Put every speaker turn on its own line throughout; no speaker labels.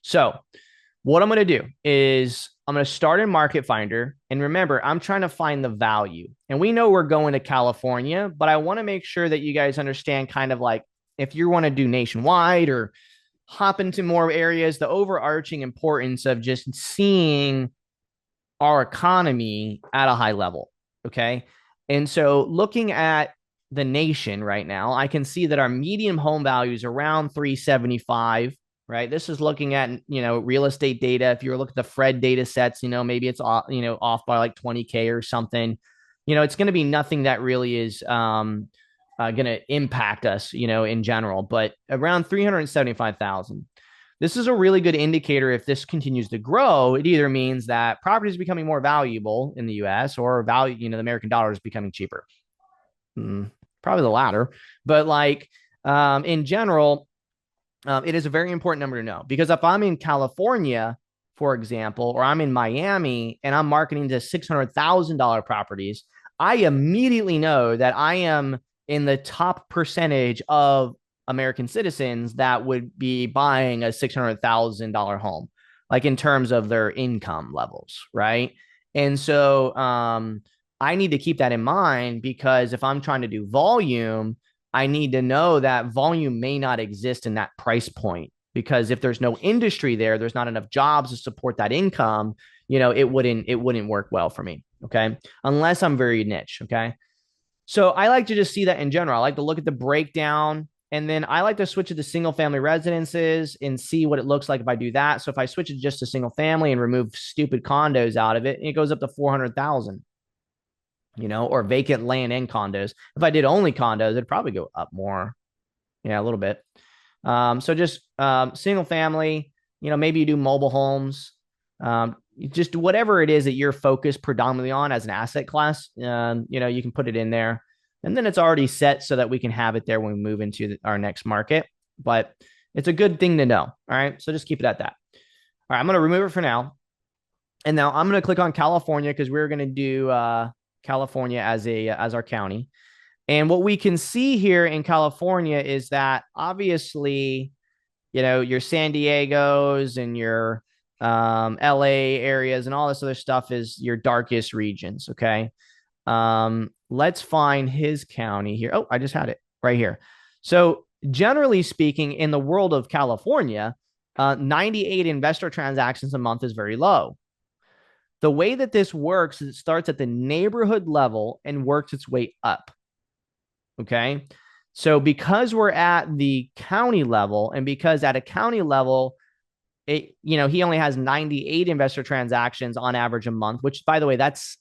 So what I'm going to do is I'm going to start in Market Finder. And remember, I'm trying to find the value. And we know we're going to California, but I want to make sure that you guys understand kind of like if you want to do nationwide or hop into more areas, the overarching importance of just seeing our economy at a high level. Okay. And so looking at the nation right now, I can see that our median home value is around 375. Right. This is looking at, real estate data. If you're looking at the Fred data sets, maybe it's off, off by like 20K or something. It's going to be nothing that really is going to impact us, in general, but around 375,000. This is a really good indicator. If this continues to grow, it either means that property is becoming more valuable in the US or value, the American dollar is becoming cheaper. Probably the latter. But like in general, it is a very important number to know because if I'm in California, for example, or I'm in Miami and I'm marketing to $600,000 properties, I immediately know that I am in the top percentage of American citizens that would be buying a $600,000 home, like in terms of their income levels, right? And so I need to keep that in mind because if I'm trying to do volume, I need to know that volume may not exist in that price point because if there's no industry there, there's not enough jobs to support that income, it wouldn't work well for me. Okay. Unless I'm very niche. Okay. So I like to just see that in general. I like to look at the breakdown and then I like to switch it to single family residences and see what it looks like if I do that. So if I switch it just to single family and remove stupid condos out of it, it goes up to 400,000, or vacant land and condos. If I did only condos, it'd probably go up more. Yeah, a little bit. So just single family, maybe you do mobile homes, just whatever it is that you're focused predominantly on as an asset class, you can put it in there. And then it's already set so that we can have it there when we move into our next market. But it's a good thing to know. All right. So just keep it at that. All right. I'm going to remove it for now. And now I'm going to click on California because we're going to do California as our county. And what we can see here in California is that obviously, your San Diego's and your LA areas and all this other stuff is your darkest regions. Okay. Let's find his county here. Oh, I just had it right here. So, generally speaking, in the world of California, 98 investor transactions a month is very low. The way that this works is it starts at the neighborhood level and works its way up. Okay. So because we're at the county level and because at a county level, he only has 98 investor transactions on average a month, which by the way, that's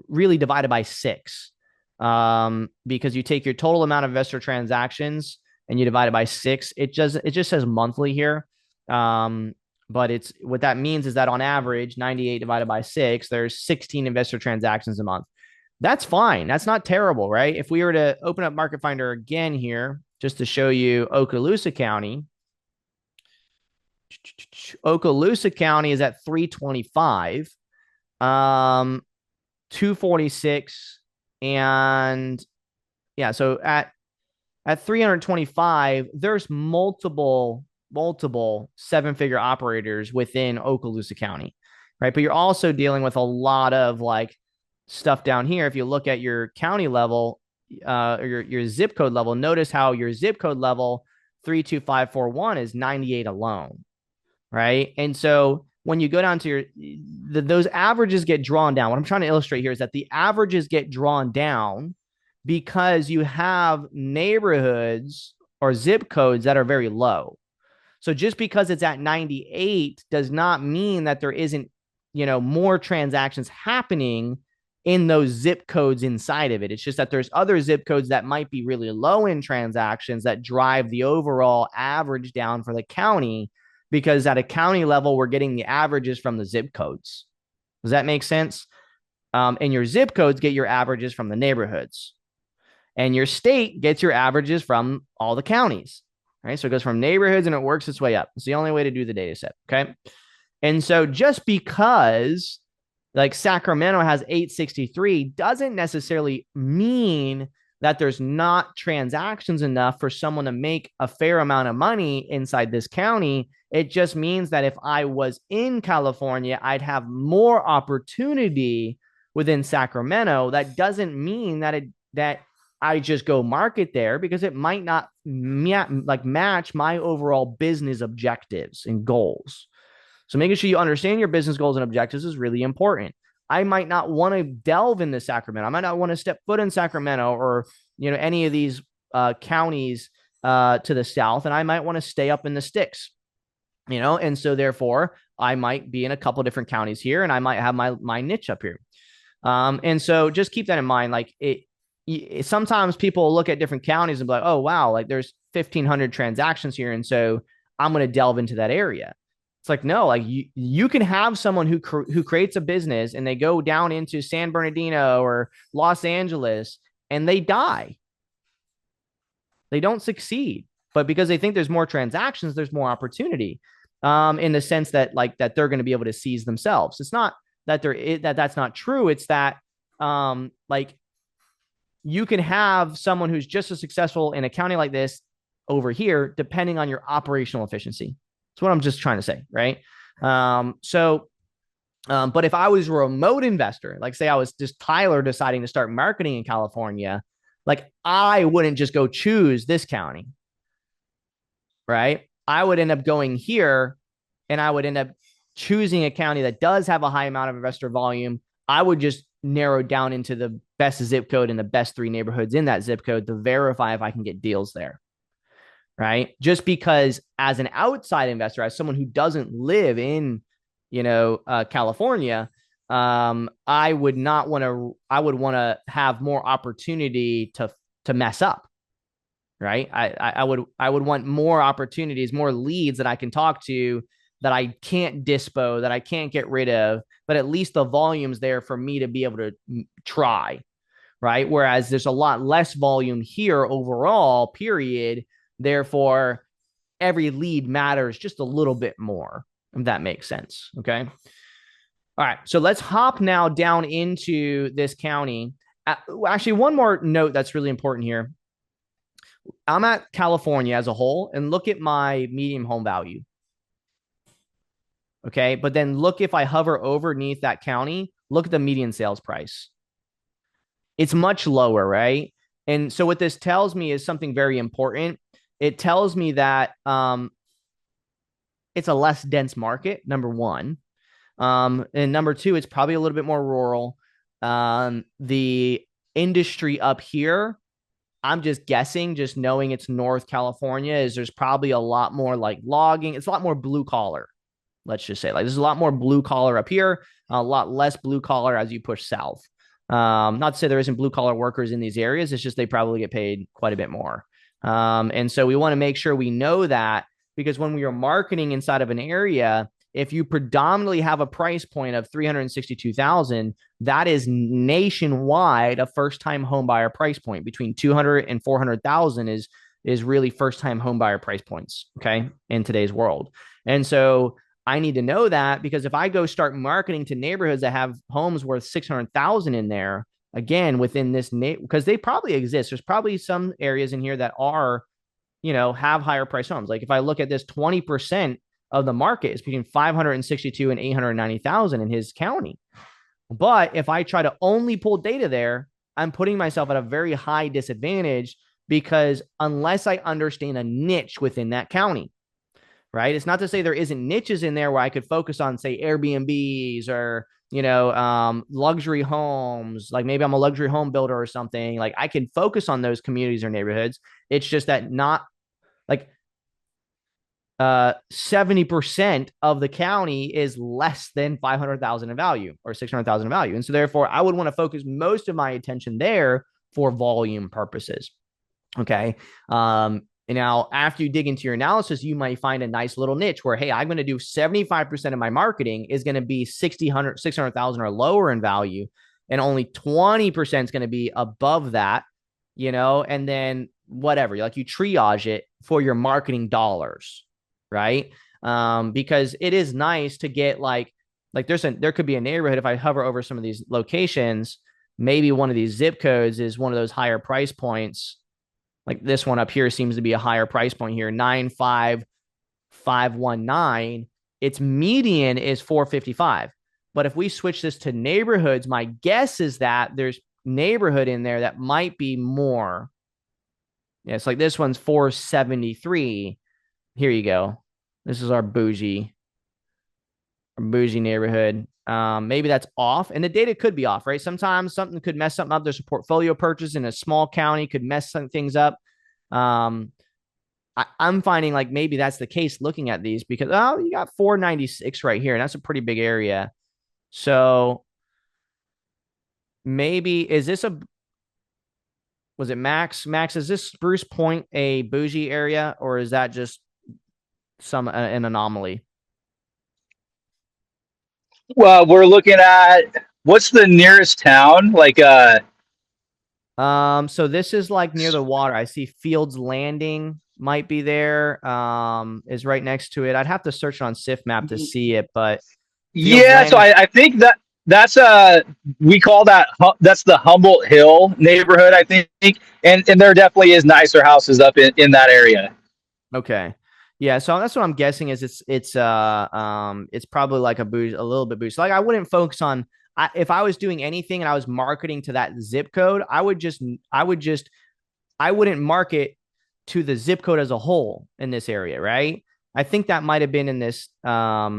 really divided by six. Because you take your total amount of investor transactions and you divide it by six. It just says monthly here. But it's what that means is that on average, 98 divided by six, there's 16 investor transactions a month. That's fine. That's not terrible, right? If we were to open up Market Finder again here, just to show you Okaloosa County, Okaloosa County is at 325, 246, and yeah, so at 325, there's multiple seven-figure operators within Okaloosa County, right? But you're also dealing with a lot of like stuff down here. If you look at your county level, or your zip code level, notice how your zip code level 32541 is 98 alone, right? And so when you go down to those averages get drawn down. What I'm trying to illustrate here is that the averages get drawn down because you have neighborhoods or zip codes that are very low. So just because it's at 98 does not mean that there isn't, more transactions happening in those zip codes inside of it. It's just that there's other zip codes that might be really low in transactions that drive the overall average down for the county because at a county level, we're getting the averages from the zip codes. Does that make sense? And your zip codes get your averages from the neighborhoods. And your state gets your averages from all the counties. Right. So it goes from neighborhoods and it works its way up. It's the only way to do the data set. Okay. And so just because like Sacramento has 863 doesn't necessarily mean that there's not transactions enough for someone to make a fair amount of money inside this county. It just means that if I was in California, I'd have more opportunity within Sacramento. That doesn't mean that I just go market there, because it might not match my overall business objectives and goals. So making sure you understand your business goals and objectives is really important. I might not want to delve into Sacramento. I might not want to step foot in Sacramento or any of these counties to the south, and I might want to stay up in the sticks. And so therefore I might be in a couple different counties here, and I might have my niche up here. And so just keep that in mind. Like sometimes people look at different counties and be like, oh wow, like there's 1,500 transactions here, and so I'm going to delve into that area. It's like, no, like you can have someone who creates a business and they go down into San Bernardino or Los Angeles and they die. They don't succeed, but because they think there's more transactions, there's more opportunity. In the sense that that they're going to be able to seize themselves. It's not that that's not true. It's that like you can have someone who's just as successful in a county like this over here, depending on your operational efficiency. That's what I'm just trying to say, right? But if I was a remote investor, like say I was just Tyler deciding to start marketing in California, like I wouldn't just go choose this county, right? I would end up going here and I would end up choosing a county that does have a high amount of investor volume. I would just narrow down into the best zip code and the best 3 neighborhoods in that zip code to verify if I can get deals there. Right. Just because as an outside investor, as someone who doesn't live in, California, I would want to have more opportunity to mess up. Right. I would want more opportunities, more leads that I can talk to, that I can't dispo, that I can't get rid of, but at least the volume's there for me to be able to try. Right. Whereas there's a lot less volume here overall, period. Therefore, every lead matters just a little bit more, if that makes sense. Okay. All right. So let's hop now down into this county. Actually, one more note that's really important here. I'm at California as a whole, and look at my median home value. Okay. But then look, if I hover overneath that county, look at the median sales price. It's much lower, right? And so what this tells me is something very important. It tells me that it's a less dense market, number one. And number two, it's probably a little bit more rural. The industry up here, I'm just guessing, just knowing it's North California, is there's probably a lot more like logging. It's a lot more blue collar. Let's just say like there's a lot more blue collar up here, a lot less blue collar as you push south. Not to say there isn't blue collar workers in these areas. It's just they probably get paid quite a bit more. And so we want to make sure we know that, because when we are marketing inside of an area, if you predominantly have a price point of $362,000, that is nationwide a first-time home buyer price point. Between $200,000 and $400,000 is really first-time home buyer price points. Okay, in today's world, and so I need to know that, because if I go start marketing to neighborhoods that have homes worth $600,000 in there, again, within this because they probably exist. There's probably some areas in here that are, have higher price homes. Like if I look at this, 20% of the market is between 562 and 890,000 in his county. But if I try to only pull data there, I'm putting myself at a very high disadvantage, because unless I understand a niche within that county, right? It's not to say there isn't niches in there where I could focus on, say, Airbnbs or, luxury homes. Like maybe I'm a luxury home builder or something. Like I can focus on those communities or neighborhoods. It's just that not like 70% of the county is less than 500,000 in value or 600,000 in value. And so therefore I would want to focus most of my attention there for volume purposes. Okay. And now after you dig into your analysis, you might find a nice little niche where, hey, I'm going to do 75% of my marketing is going to be 600,000 or lower in value. And only 20% is going to be above that, and then whatever, like you triage it for your marketing dollars. Right. Because it is nice to get like there could be a neighborhood. If I hover over some of these locations, maybe one of these zip codes is one of those higher price points. Like this one up here seems to be a higher price point here, 95519. Its median is 455. But if we switch this to neighborhoods, my guess is that there's neighborhood in there that might be more. Yeah, it's like this one's 473. Here you go. This is our bougie neighborhood. Maybe that's off, and the data could be off, right? Sometimes something could mess something up. There's a portfolio purchase in a small county could mess some things up. Um, I'm finding like maybe that's the case looking at these because you got 496 right here, and that's a pretty big area. So maybe is this a was it Max? Max, is this Spruce Point a bougie area, or is that just some an anomaly?
Well, we're looking at what's the nearest town? Like,
So this is like near the water. I see Fields Landing might be there. Is right next to it. I'd have to search on SIF map to see it, but Fields
yeah. So
Landing.
I think that that's we call that that's the Humboldt Hill neighborhood, I think, and there definitely is nicer houses up in that area.
Okay. Yeah, so that's what I'm guessing is it's probably like a little bit boost. Like I wouldn't focus on if I was doing anything and I was marketing to that zip code, I wouldn't market to the zip code as a whole in this area, right? I think that might have been in this I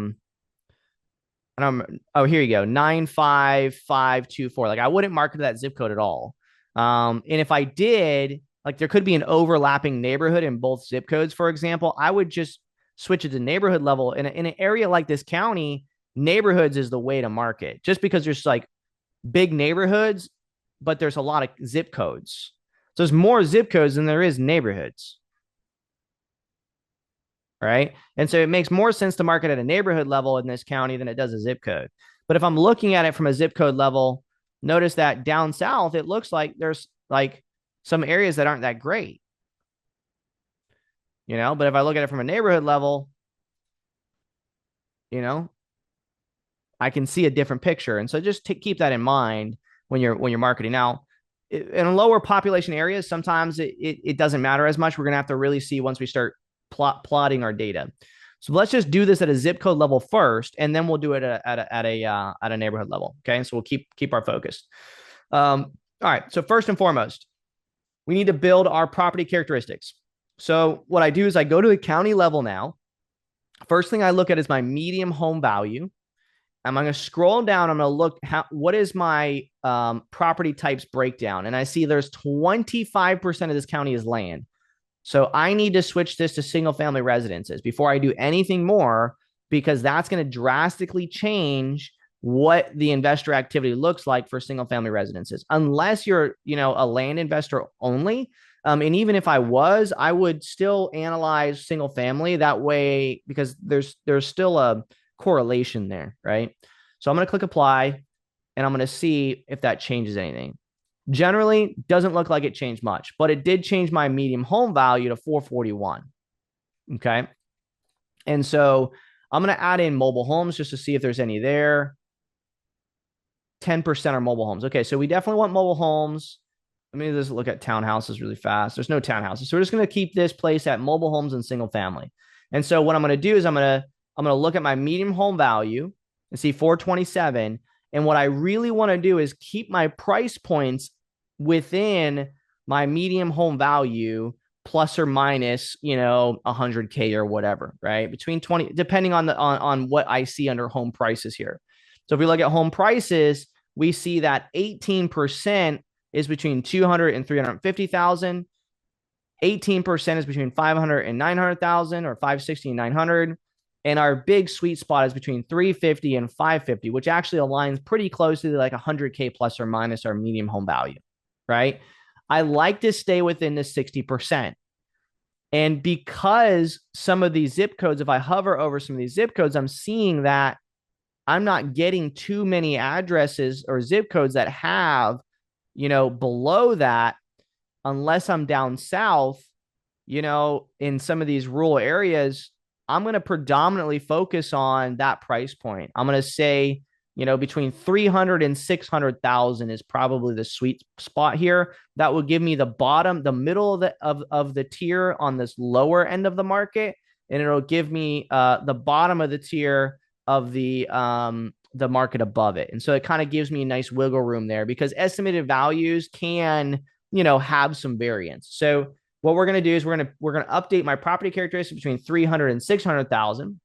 don't oh here you go 95524. Like I wouldn't market that zip code at all. And if I did, like there could be an overlapping neighborhood in both zip codes, for example, I would just switch it to neighborhood level. In an area like this county, neighborhoods is the way to market just because there's like big neighborhoods, but there's a lot of zip codes. So there's more zip codes than there is neighborhoods, right? And so it makes more sense to market at a neighborhood level in this county than it does a zip code. But if I'm looking at it from a zip code level, notice that down south, it looks like there's like some areas that aren't that great, you know? But if I look at it from a neighborhood level, you know, I can see a different picture. And so just keep that in mind when you're marketing. Now, in lower population areas, sometimes it doesn't matter as much. We're going to have to really see once we start plotting our data. So let's just do this at a zip code level first, and then we'll do it at a neighborhood level. Okay, so we'll keep our focus. All right. So first and foremost, we need to build our property characteristics. So what I do is I go to the county level now. First thing I look at is my medium home value. I'm going to scroll down. I'm going to look what is my property types breakdown, and I see there's 25% of this county is land. So I need to switch this to single family residences before I do anything more, because that's going to drastically change what the investor activity looks like for single family residences. Unless you're, a land investor only. And even if I was, I would still analyze single family that way because there's still a correlation there, right? So I'm going to click apply and I'm going to see if that changes anything. Generally, doesn't look like it changed much, but it did change my medium home value to 441. Okay. And so I'm going to add in mobile homes just to see if there's any there. 10% are mobile homes. Okay. So we definitely want mobile homes. Let me just look at townhouses really fast. There's no townhouses. So we're just going to keep this place at mobile homes and single family. And so what I'm going to do is I'm going to look at my medium home value and see 427. And what I really want to do is keep my price points within my medium home value plus or minus, 100K or whatever, right? Between 20, depending on what I see under home prices here. So if we look at home prices, we see that 18% is between 200 and 350,000. 18% is between 500 and 900,000, or 560 and 900. And our big sweet spot is between 350 and 550, which actually aligns pretty closely to like 100K plus or minus our medium home value, right? I like to stay within the 60%. And because some of these zip codes, if I hover over some of these zip codes, I'm seeing that I'm not getting too many addresses or zip codes that have, below that, unless I'm down south, in some of these rural areas. I'm going to predominantly focus on that price point. I'm going to say between 300 and 600,000 is probably the sweet spot here. That would give me the middle of the tier on this lower end of the market, and it'll give me the bottom of the tier of the market above it. And so it kind of gives me a nice wiggle room there, because estimated values can, have some variance. So what we're going to do is we're going to update my property characteristics between 300 and 600,000,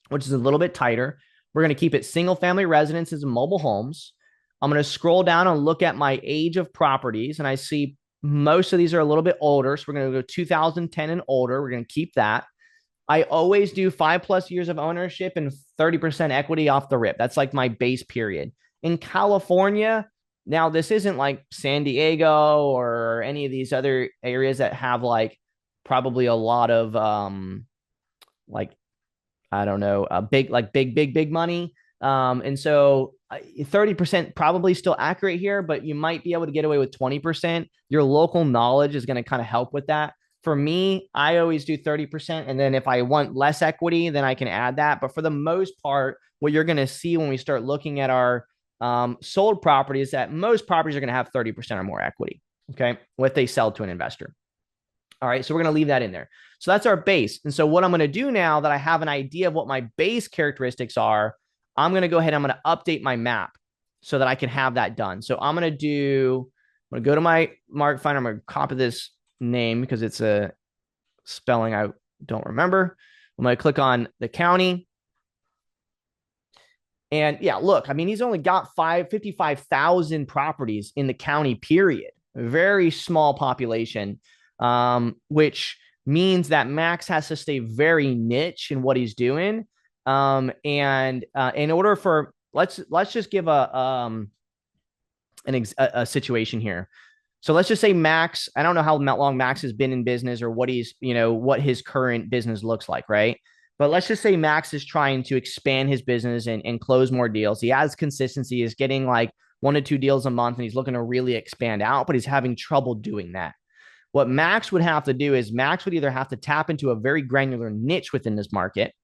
which is a little bit tighter. We're going to keep it single family residences and mobile homes. I'm going to scroll down and look at my age of properties, and I see most of these are a little bit older. So we're going to go 2010 and older. We're going to keep that. I always do 5+ years of ownership and 30% equity off the rip. That's like my base period. In California, now this isn't like San Diego or any of these other areas that have like probably a lot of like, I don't know, big money. And so 30% probably still accurate here, but you might be able to get away with 20%. Your local knowledge is going to kind of help with that. For me, I always do 30%. And then if I want less equity, then I can add that. But for the most part, what you're going to see when we start looking at our sold properties, that most properties are going to have 30% or more equity. Okay. What they sell to an investor. All right. So we're going to leave that in there. So that's our base. And so what I'm going to do now that I have an idea of what my base characteristics are, I'm going to go ahead. I'm going to update my map so that I can have that done. So I'm going to go to my market finder. I'm going to copy this name because it's a spelling I don't remember. I'm going to click on the county. And yeah, look, I mean, he's only got 55,000 properties in the county, period. Very small population, which means that Max has to stay very niche in what he's doing. And in order for, let's just give a situation here. So let's just say Max, I don't know how long Max has been in business or what what his current business looks like, right? But let's just say Max is trying to expand his business and close more deals. He has consistency, is getting like 1 to 2 deals a month, and he's looking to really expand out, but he's having trouble doing that. What Max would have to do is Max would either have to tap into a very granular niche within this market,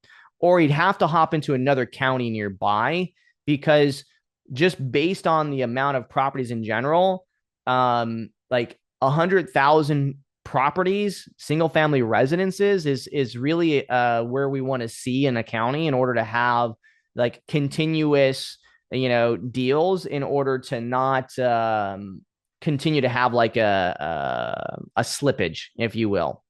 or he'd have to hop into another county nearby, because just based on the amount of properties in general, like 100,000 properties, single family residences is really where we want to see in a county in order to have like continuous, deals, in order to not continue to have like a slippage, if you will.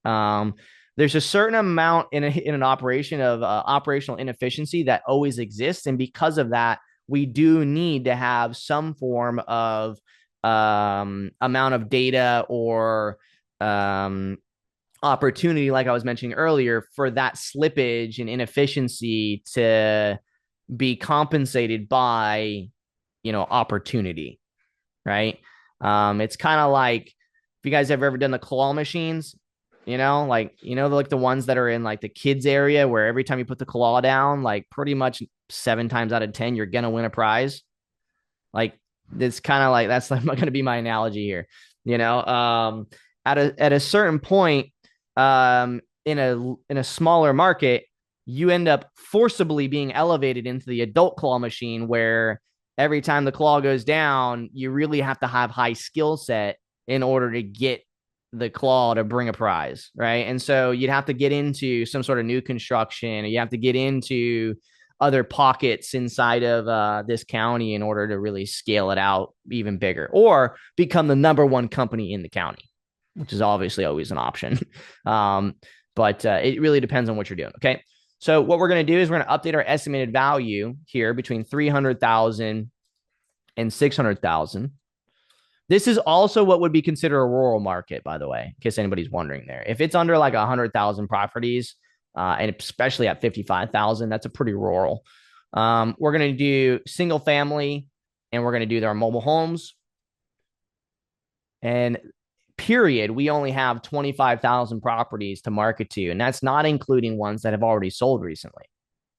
There's a certain amount in an operation of operational inefficiency that always exists, and because of that, we do need to have some form of amount of data or opportunity, like I was mentioning earlier, for that slippage and inefficiency to be compensated by, opportunity, right? It's kind of like, if you guys have ever done the claw machines, like the ones that are in like the kids area, where every time you put the claw down, like pretty much 7 times out of 10, you're gonna win a prize. Like, it's kind of like, that's like going to be my analogy here. At a certain point, in a smaller market, you end up forcibly being elevated into the adult claw machine, where every time the claw goes down, you really have to have high skill set in order to get the claw to bring a prize, right? And so you'd have to get into some sort of new construction, or you have to get into other pockets inside of this county in order to really scale it out even bigger, or become the number one company in the county, which is obviously always an option. But it really depends on what you're doing. Okay. So what we're going to do is we're going to update our estimated value here between 300,000 and 600,000. This is also what would be considered a rural market, by the way, in case anybody's wondering there. If it's under like 100,000 properties, and especially at 55,000, that's a pretty rural. We're going to do single family, and we're going to do our mobile homes. And period, we only have 25,000 properties to market to, and that's not including ones that have already sold recently,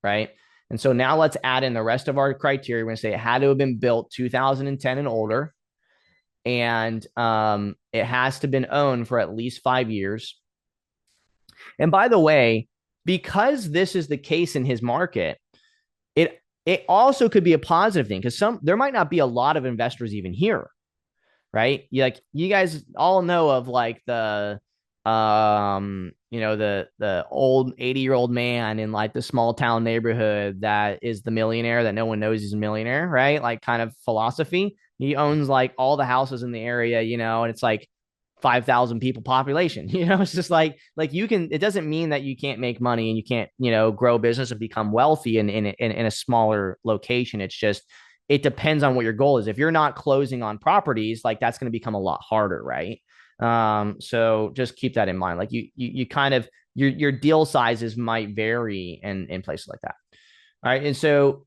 right? And so now let's add in the rest of our criteria. We're going to say it had to have been built 2010 and older, and it has to have been owned for at least 5 years. And by the way, because this is the case in his market, It also could be a positive thing because there might not be a lot of investors even here, right? You guys all know of like the old 80-year-old man in like the small town neighborhood that is the millionaire that no one knows he's a millionaire, right? Like kind of philosophy. He owns like all the houses in the area, and it's like 5,000 people population. It's just like you can, it doesn't mean that you can't make money and you can't, grow a business and become wealthy in a smaller location. It's just, it depends on what your goal is. If you're not closing on properties, like that's going to become a lot harder, right? So just keep that in mind. Like you kind of, your deal sizes might vary in places like that. All right. And so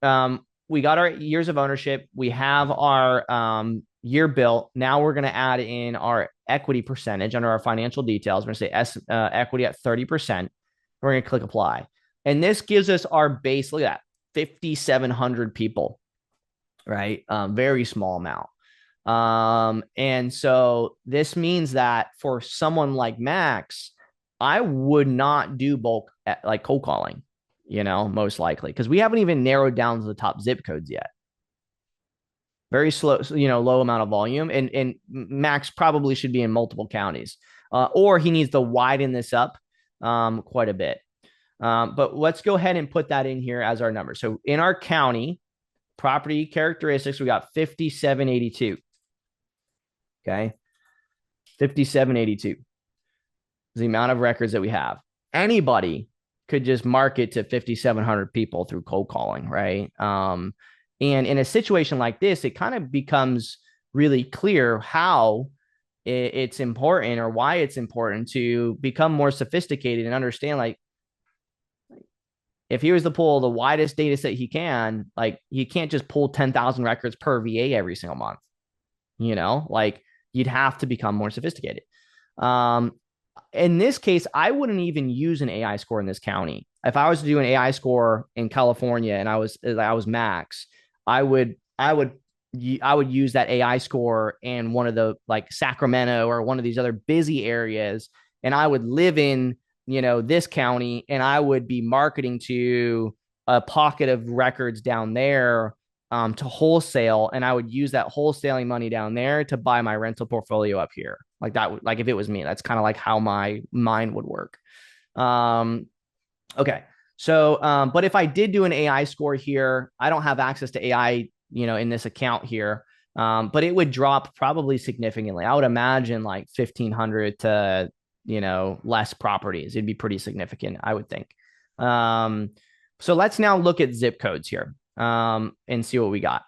we got our years of ownership. We have our year built. Now we're going to add in our equity percentage under our financial details. We're going to say equity at 30%. We're going to click apply. And this gives us our base. Look at that, 5,700 people, right? Very small amount. And so this means that for someone like Max, I would not do bulk like cold calling, most likely, because we haven't even narrowed down to the top zip codes yet. Very slow, low amount of volume, and Max probably should be in multiple counties, or he needs to widen this up quite a bit. But let's go ahead and put that in here as our number. So in our county property characteristics, we got 5782. Okay. 5782 is the amount of records that we have. Anybody could just market to 5,700 people through cold calling, right? And in a situation like this, it kind of becomes really clear how it's important or why it's important to become more sophisticated and understand, like, if he was to pull the widest data set he can, like, he can't just pull 10,000 records per VA every single month, like you'd have to become more sophisticated. In this case, I wouldn't even use an AI score in this county. If I was to do an AI score in California and I was Max, I would use that AI score in one of the like Sacramento or one of these other busy areas, and I would live in this county, and I would be marketing to a pocket of records down there to wholesale, and I would use that wholesaling money down there to buy my rental portfolio up here. Like that, like if it was me, that's kind of like how my mind would work. Um, okay. So, but if I did do an AI score here, I don't have access to AI, in this account here. But it would drop probably significantly. I would imagine like 1,500 to, less properties. It'd be pretty significant, I would think. So let's now look at zip codes here, and see what we got.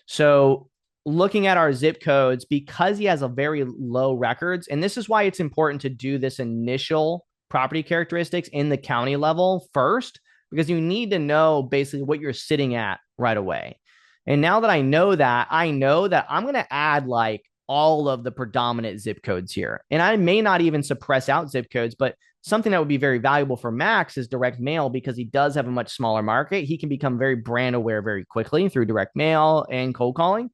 So looking at our zip codes, because he has a very low records, and this is why it's important to do this initial property characteristics in the county level first, because you need to know basically what you're sitting at right away. And now that I know that I'm going to add like all of the predominant zip codes here. And I may not even suppress out zip codes, but something that would be very valuable for Max is direct mail, because he does have a much smaller market. He can become very brand aware very quickly through direct mail and cold calling.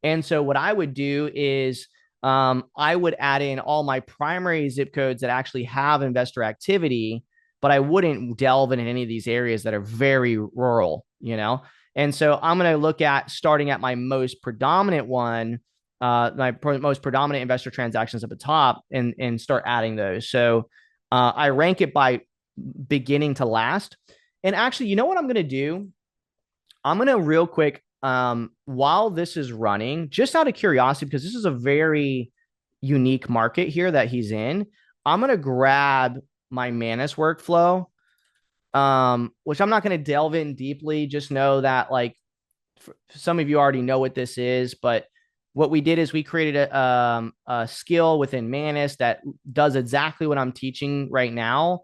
And so what I would do is I would add in all my primary zip codes that actually have investor activity, but I wouldn't delve in any of these areas that are very rural. And so I'm going to look at starting at my most predominant one, most predominant investor transactions at the top, and start adding those. So I rank it by beginning to last. And actually, you know what I'm going to do? I'm going to real quick, while this is running, just out of curiosity, because this is a very unique market here that he's in, I'm going to grab my Manus workflow, which I'm not going to delve in deeply. Just know that, like, some of you already know what this is, but what we did is we created a skill within Manus that does exactly what I'm teaching right now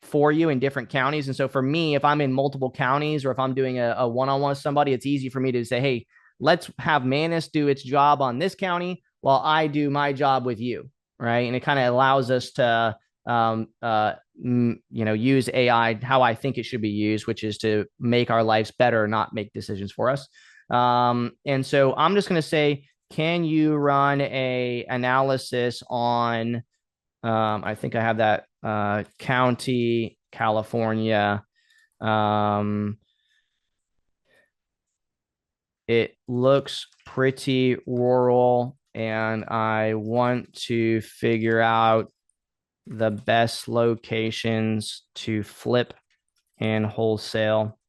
for you in different counties. And so for me, if I'm in multiple counties or if I'm doing a one-on-one with somebody, it's easy for me to say, hey, let's have Manus do its job on this county while I do my job with you. Right. And it kind of allows us to, use AI how I think it should be used, which is to make our lives better, not make decisions for us. And so I'm just going to say, can you run a analysis on, I think I have that, county, California, It looks pretty rural, and I want to figure out the best locations to flip and wholesale.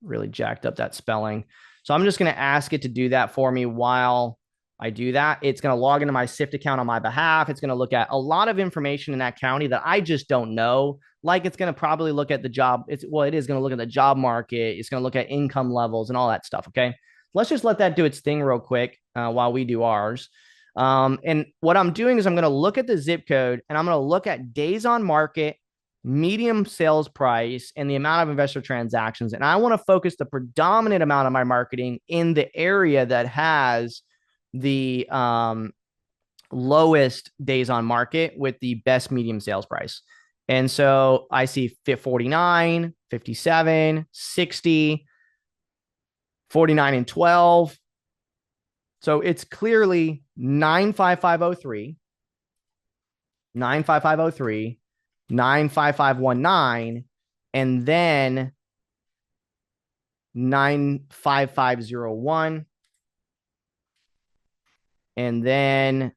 Really jacked up that spelling. So I'm just going to ask it to do that for me while I do that. It's going to log into my SIFT account on my behalf. It's going to look at a lot of information in that county that I just don't know. Like it's going to probably look at the job. It is going to look at the job market. It's going to look at income levels and all that stuff. Okay. Let's just let that do its thing real quick while we do ours. And what I'm doing is I'm going to look at the zip code and I'm going to look at days on market, medium sales price, and the amount of investor transactions. And I want to focus the predominant amount of my marketing in the area that has the lowest days on market with the best medium sales price. And so I see 49, 57, 60, 49 and 12. So it's clearly 95503, 95503, 95519, and then 95501, and then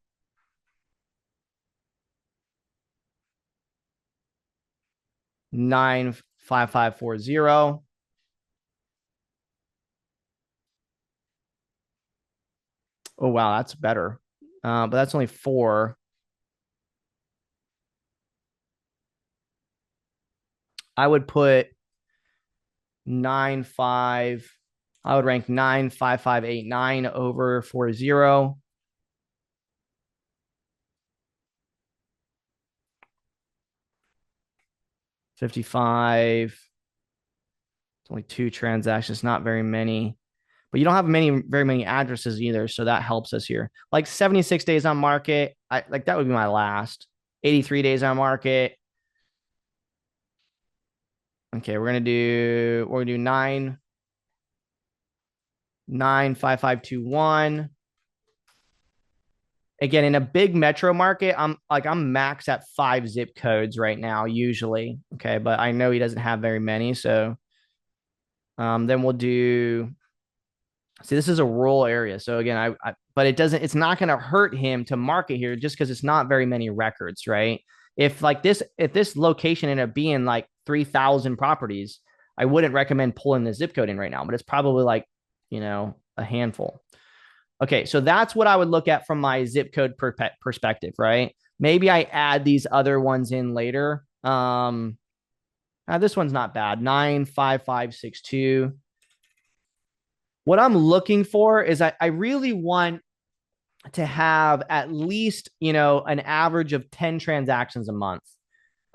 95540. Oh, wow, that's better. But that's only 4. I would put 9.5. I would rank 95589 over 40. $55. It's only 2 transactions, not very many. But you don't have very many addresses either, so that helps us here. Like 76 days on market, like that would be my last. 83 days on market. Okay, we're gonna do 95521. Again, in a big metro market, I'm max at 5 zip codes right now, usually. Okay, but I know he doesn't have very many, so then we'll do. See, this is a rural area, so again, but it's not going to hurt him to market here just because it's not very many records, right? If this location ended up being like 3,000 properties, I wouldn't recommend pulling the zip code in right now, but it's probably like, a handful. Okay, so that's what I would look at from my zip code perspective, right? Maybe I add these other ones in later. This one's not bad. 95562. What I'm looking for is I really want to have at least, an average of 10 transactions a month.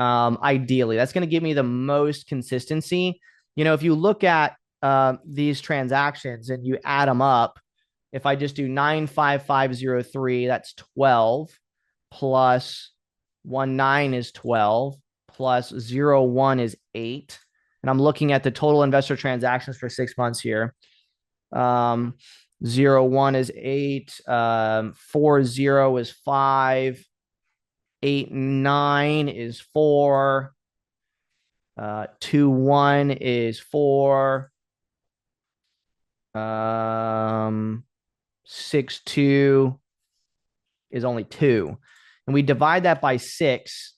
Ideally, that's going to give me the most consistency. If you look at these transactions and you add them up, if I just do 95503, that's 12 plus 19 is 12 plus 01 is 8. And I'm looking at the total investor transactions for 6 months here. 01 is 8. 40 is 5. 89 is 4. 21 is 4. 62 is only 2. And we divide that by 6.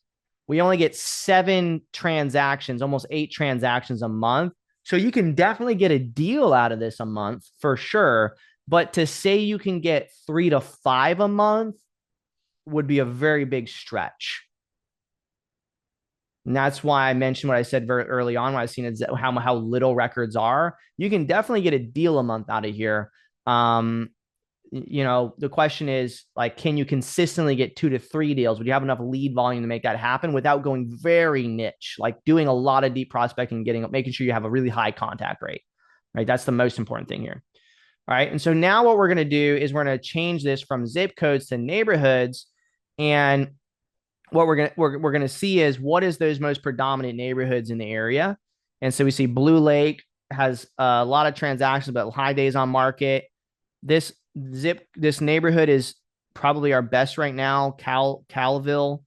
We only get 7 transactions, almost 8 transactions a month. So you can definitely get a deal out of this a month for sure. But to say you can get 3 to 5 a month would be a very big stretch. And that's why I mentioned what I said very early on when I seen how little records are. You can definitely get a deal a month out of here. The question is, like, can you consistently get 2 to 3 deals? Would you have enough lead volume to make that happen without going very niche, like doing a lot of deep prospecting, making sure you have a really high contact rate, right? That's the most important thing here. All right. And so now what we're going to do is we're going to change this from zip codes to neighborhoods. And what we're going to see is what is those most predominant neighborhoods in the area. And so we see Blue Lake has a lot of transactions, but high days on market. This neighborhood is probably our best right now. Calville.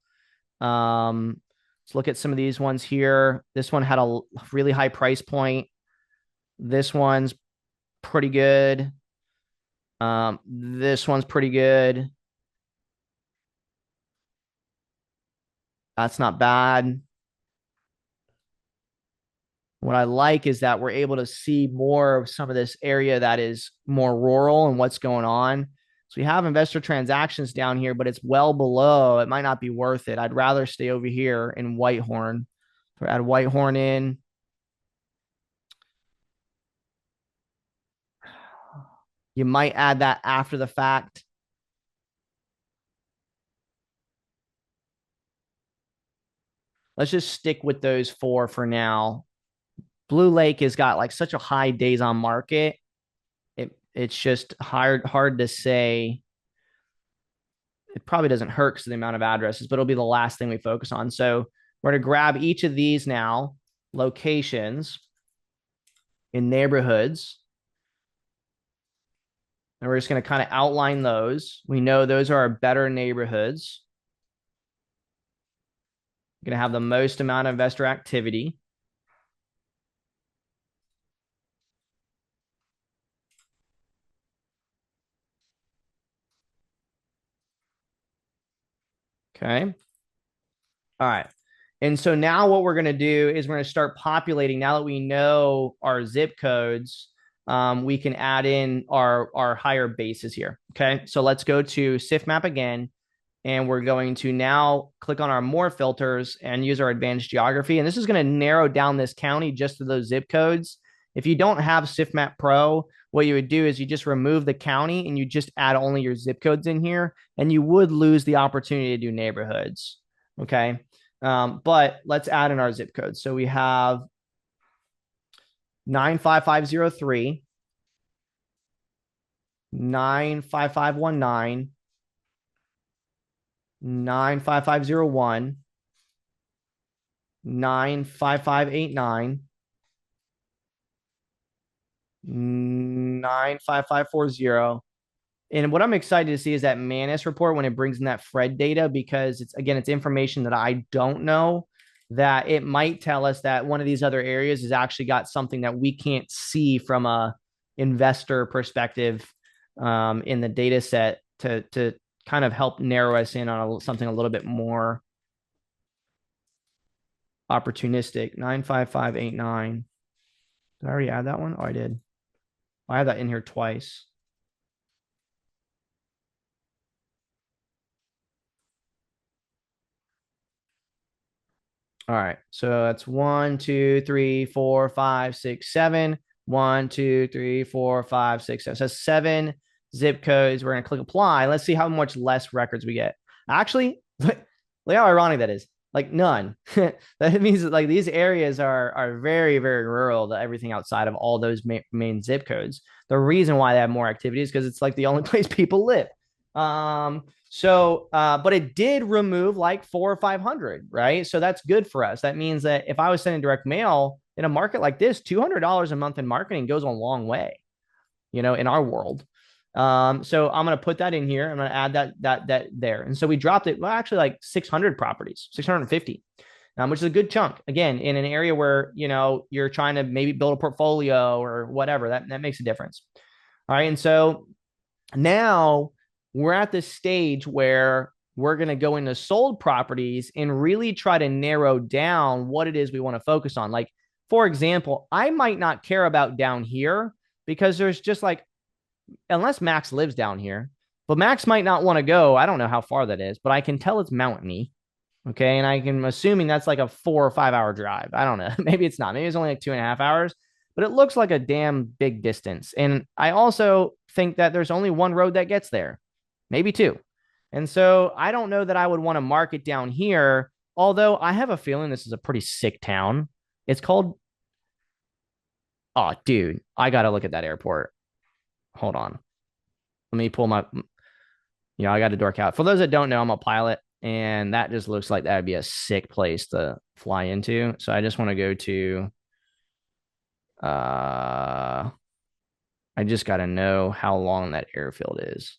Let's look at some of these ones here. This one had a really high price point. This one's pretty good. This one's pretty good. That's not bad. What I like is that we're able to see more of some of this area that is more rural and what's going on. So we have investor transactions down here, but it's well below. It might not be worth it. I'd rather stay over here in Whitehorn. So add Whitehorn in. You might add that after the fact. Let's just stick with those four for now. Blue Lake has got like such a high days on market. It's just hard to say. It probably doesn't hurt because of the amount of addresses, but it'll be the last thing we focus on. So we're going to grab each of these now, locations in neighborhoods. And we're just going to kind of outline those. We know those are our better neighborhoods. We're going to have the most amount of investor activity. Okay. All right. And so now what we're going to do is we're going to start populating. Now that we know our zip codes, we can add in our higher bases here. Okay. So let's go to SIF map again. And we're going to now click on our more filters and use our advanced geography. And this is going to narrow down this county just to those zip codes. If you don't have SIFMap Pro, what you would do is you just remove the county and you just add only your zip codes in here, and you would lose the opportunity to do neighborhoods. Okay. But let's add in our zip codes. So we have 95503, 95519, 95501, 95589, 95540. And what I'm excited to see is that Manus report when it brings in that Fred data, because it's information that I don't know, that it might tell us that one of these other areas has actually got something that we can't see from a investor perspective in the data set to kind of help narrow us in on something a little bit more opportunistic. 95589. Did I already add that one? Oh, I did. I have that in here twice. All right. So that's 1, 2, 3, 4, 5, 6, 7. 1, 2, 3, 4, 5, 6, 7. So that's 7 zip codes. We're going to click apply. Let's see how much less records we get. Actually, look how ironic that is. Like none. That means that like these areas are very, very rural to everything outside of all those main zip codes. The reason why they have more activity is because it's like the only place people live. But it did remove like 400 or 500, right? So that's good for us. That means that if I was sending direct mail in a market like this, $200 a month in marketing goes a long way, in our world. So I'm going to put that in here. I'm going to add that there. And so we dropped it. Well, actually like 600 properties, 650, which is a good chunk. Again, in an area where, you're trying to maybe build a portfolio or whatever, that makes a difference. All right. And so now we're at this stage where we're going to go into sold properties and really try to narrow down what it is we want to focus on. Like, for example, I might not care about down here because there's just like, unless Max lives down here, but Max might not want to go. I don't know how far that is, but I can tell it's mountainy. Okay. And I'm assuming that's like a 4 or 5 hour drive. I don't know. Maybe it's not. Maybe it's only like 2.5 hours, but it looks like a damn big distance. And I also think that there's only one road that gets there, maybe two. And so I don't know that I would want to mark it down here, although I have a feeling this is a pretty sick town. It's called, oh, dude, I got to look at that airport. Hold on. Let me pull my, I got to dork out. For those that don't know, I'm a pilot, and that just looks like that would be a sick place to fly into. So I just want to go to, I just got to know how long that airfield is.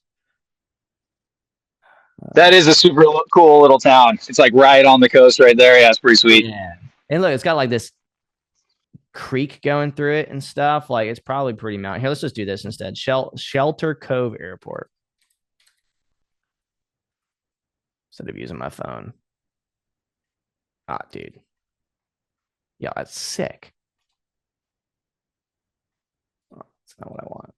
That is a super cool little town. It's like right on the coast right there. Yeah, it's pretty sweet.
Yeah. And look, it's got like this creek going through it and stuff. Like it's probably pretty mountain. Here, let's just do this instead. Shelter Cove Airport instead of using my phone. Ah, dude. Yeah, that's sick. Oh, that's not what I want.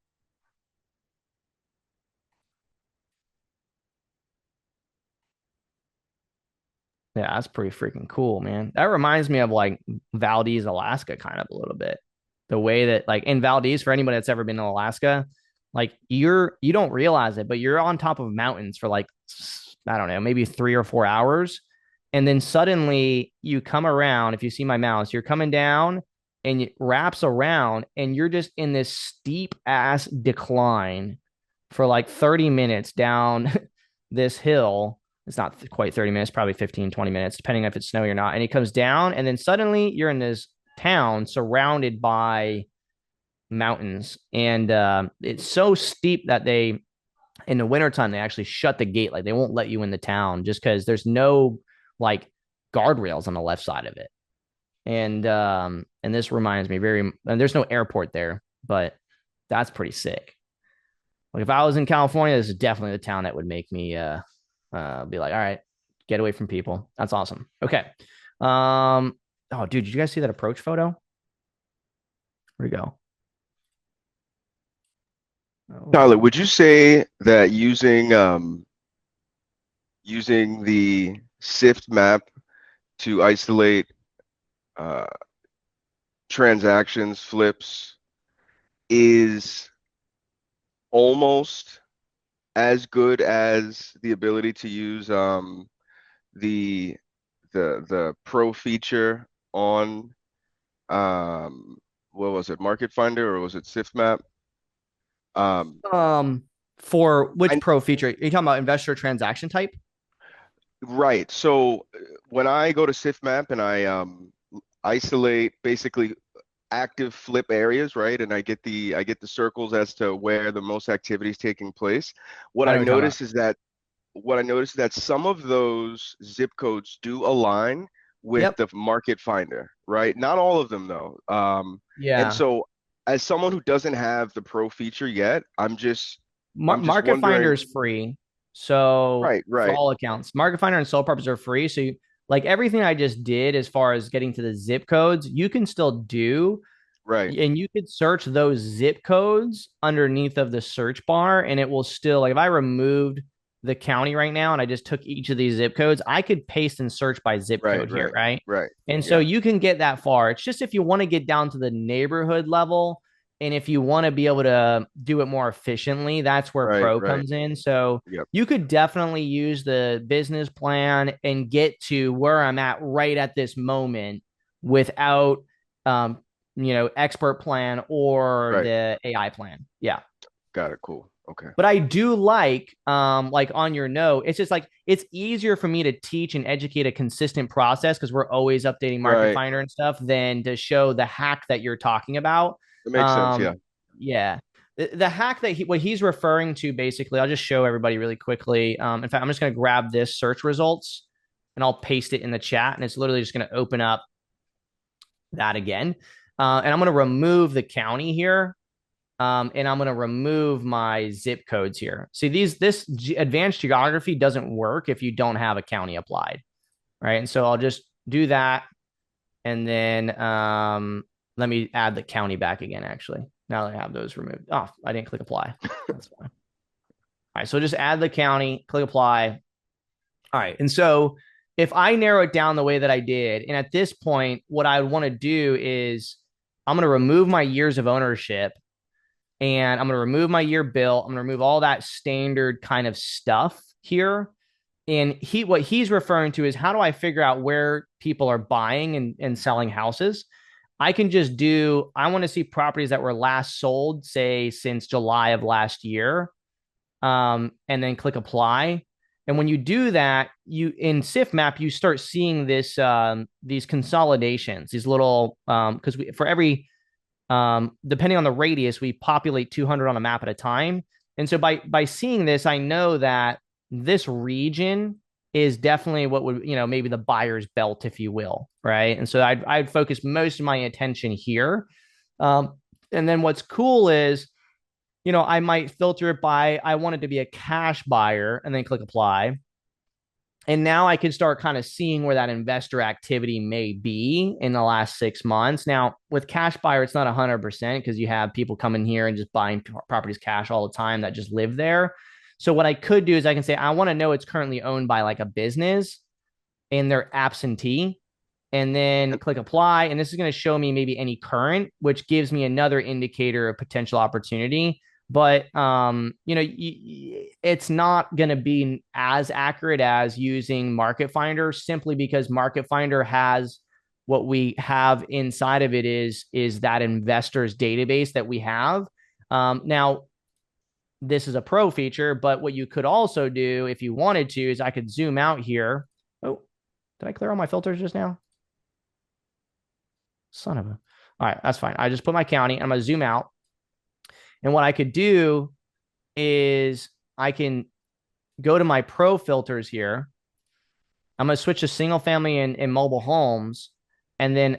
Yeah, that's pretty freaking cool, man. That reminds me of like Valdez, Alaska, kind of a little bit. The way that like in Valdez, for anybody that's ever been to Alaska, like you don't realize it, but you're on top of mountains for like I don't know, maybe 3 or 4 hours. And then suddenly you come around. If you see my mouse, you're coming down and it wraps around, and you're just in this steep ass decline for like 30 minutes down this hill. It's not quite 30 minutes, probably 15, 20 minutes, depending if it's snowy or not. And he comes down, and then suddenly you're in this town surrounded by mountains. And it's so steep that they, in the wintertime, they actually shut the gate. Like they won't let you in the town just because there's no like guardrails on the left side of it. And this reminds me and there's no airport there, but that's pretty sick. Like if I was in California, this is definitely the town that would make me be like, all right, get away from people. That's awesome. Okay. Oh, dude, did you guys see that approach photo? Where'd it go?
Tyler,
Oh,
would you say that using the SIFT map to isolate uh, transactions, flips, is almost as good as the ability to use the the pro feature on what was it, Market Finder, or was it SIFT map? Um,
for which
I
pro feature? Are you talking about investor transaction type?
Right. So when I go to SIFT map and I isolate basically active flip areas, right? And I get the circles as to where the most activity is taking place. What
I know
I
what you're talking about.
notice is that what I notice is that some of those zip codes do align with
Yep.
the market finder, right? Not all of them though. And
Yeah.
so as someone who doesn't have the pro feature yet, I'm just
Market Finder
wondering,
is free. So
right,
for
right,
all accounts, Market Finder and Soul Purpose are free. So like everything I just did as far as getting to the zip codes, you can still do,
right,
and you could search those zip codes underneath of the search bar, and it will still, like if I removed the county right now and I just took each of these zip codes, I could paste and search by zip
right,
code here,
right,
right?
right.
And so
Yeah,
you can get that far. It's just if you want to get down to the neighborhood level, and if you want to be able to do it more efficiently, that's where
right,
Pro
right.
comes in. So
Yep.
you could definitely use the business plan and get to where I'm at right at this moment without um, expert plan or
Right.
the AI plan. Yeah.
Got it. Cool. Okay.
But I do like on your note, it's just like it's easier for me to teach and educate a consistent process because we're always updating Market
Right.
Finder and stuff than to show the hack that you're talking about.
That makes sense. Yeah.
Um, yeah. The hack that what he's referring to basically, I'll just show everybody really quickly. In fact, I'm just going to grab this search results and I'll paste it in the chat, and it's literally just going to open up that again. And I'm going to remove the county here, and I'm going to remove my zip codes here. See, this advanced geography doesn't work if you don't have a county applied, right? And so I'll just do that, and then let me add the county back again. Actually, now that I have those removed, oh, I didn't click apply. That's fine. All right, so just add the county, click apply. All right, and so if I narrow it down the way that I did, and at this point, what I would want to do is I'm going to remove my years of ownership, and I'm going to remove my year bill. I'm going to remove all that standard kind of stuff here. And what he's referring to is how do I figure out where people are buying and selling houses? I can just do, I want to see properties that were last sold, say, since July of last year, and then click apply. And when you do that, you in SIF map, you start seeing these consolidations, these little, because for every depending on the radius, we populate 200 on a map at a time. And so by seeing this, I know that this region is definitely what would, maybe the buyer's belt, if you will, right? And so I'd focus most of my attention here. Um, and then what's cool is, I might filter it by I want it to be a cash buyer and then click apply. And now I can start kind of seeing where that investor activity may be in the last 6 months. Now, with cash buyer, it's not 100% because you have people coming here and just buying properties cash all the time that just live there. So what I could do is I can say, I want to know it's currently owned by like a business and they're absentee, and then click apply. And this is going to show me maybe any current, which gives me another indicator of potential opportunity. But it's not going to be as accurate as using Market Finder, simply because Market Finder has what we have inside of it is that investors database that we have. Now, this is a pro feature, but what you could also do if you wanted to is I could zoom out here. Oh, did I clear all my filters just now? Son of a. All right, that's fine. I just put my county. I'm going to zoom out. And what I could do is I can go to my pro filters here. I'm going to switch to single family and mobile homes. And then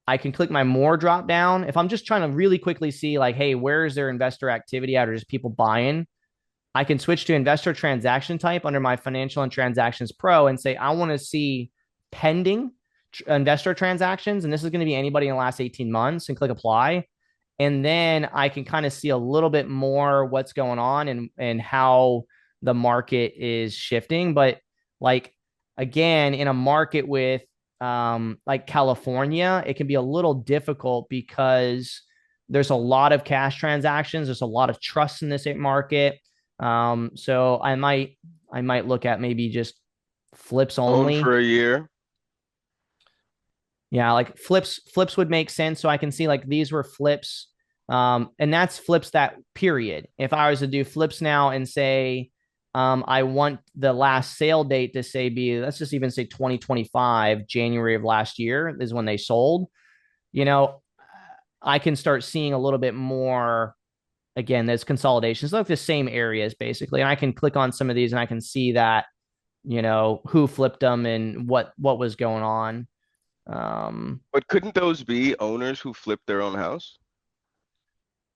I can click my more drop down. If I'm just trying to really quickly see like, hey, where is their investor activity at, or just people buying? I can switch to investor transaction type under my financial and transactions pro and say, I want to see pending investor transactions. And this is going to be anybody in the last 18 months, and click apply. And then I can kind of see a little bit more what's going on and how the market is shifting. But like, again, in a market with like California, it can be a little difficult because there's a lot of cash transactions. There's a lot of trust in this market. So I might look at maybe just flips
Own
only.
for a year.
Yeah, like flips would make sense. So I can see like these were flips. And that's flips that period. If I was to do flips now and say, I want the last sale date to say let's just even say 2025, January of last year is when they sold, I can start seeing a little bit more. Again, there's consolidations, like the same areas basically. And I can click on some of these and I can see that, who flipped them and what was going on.
But couldn't those be owners who flipped their own house?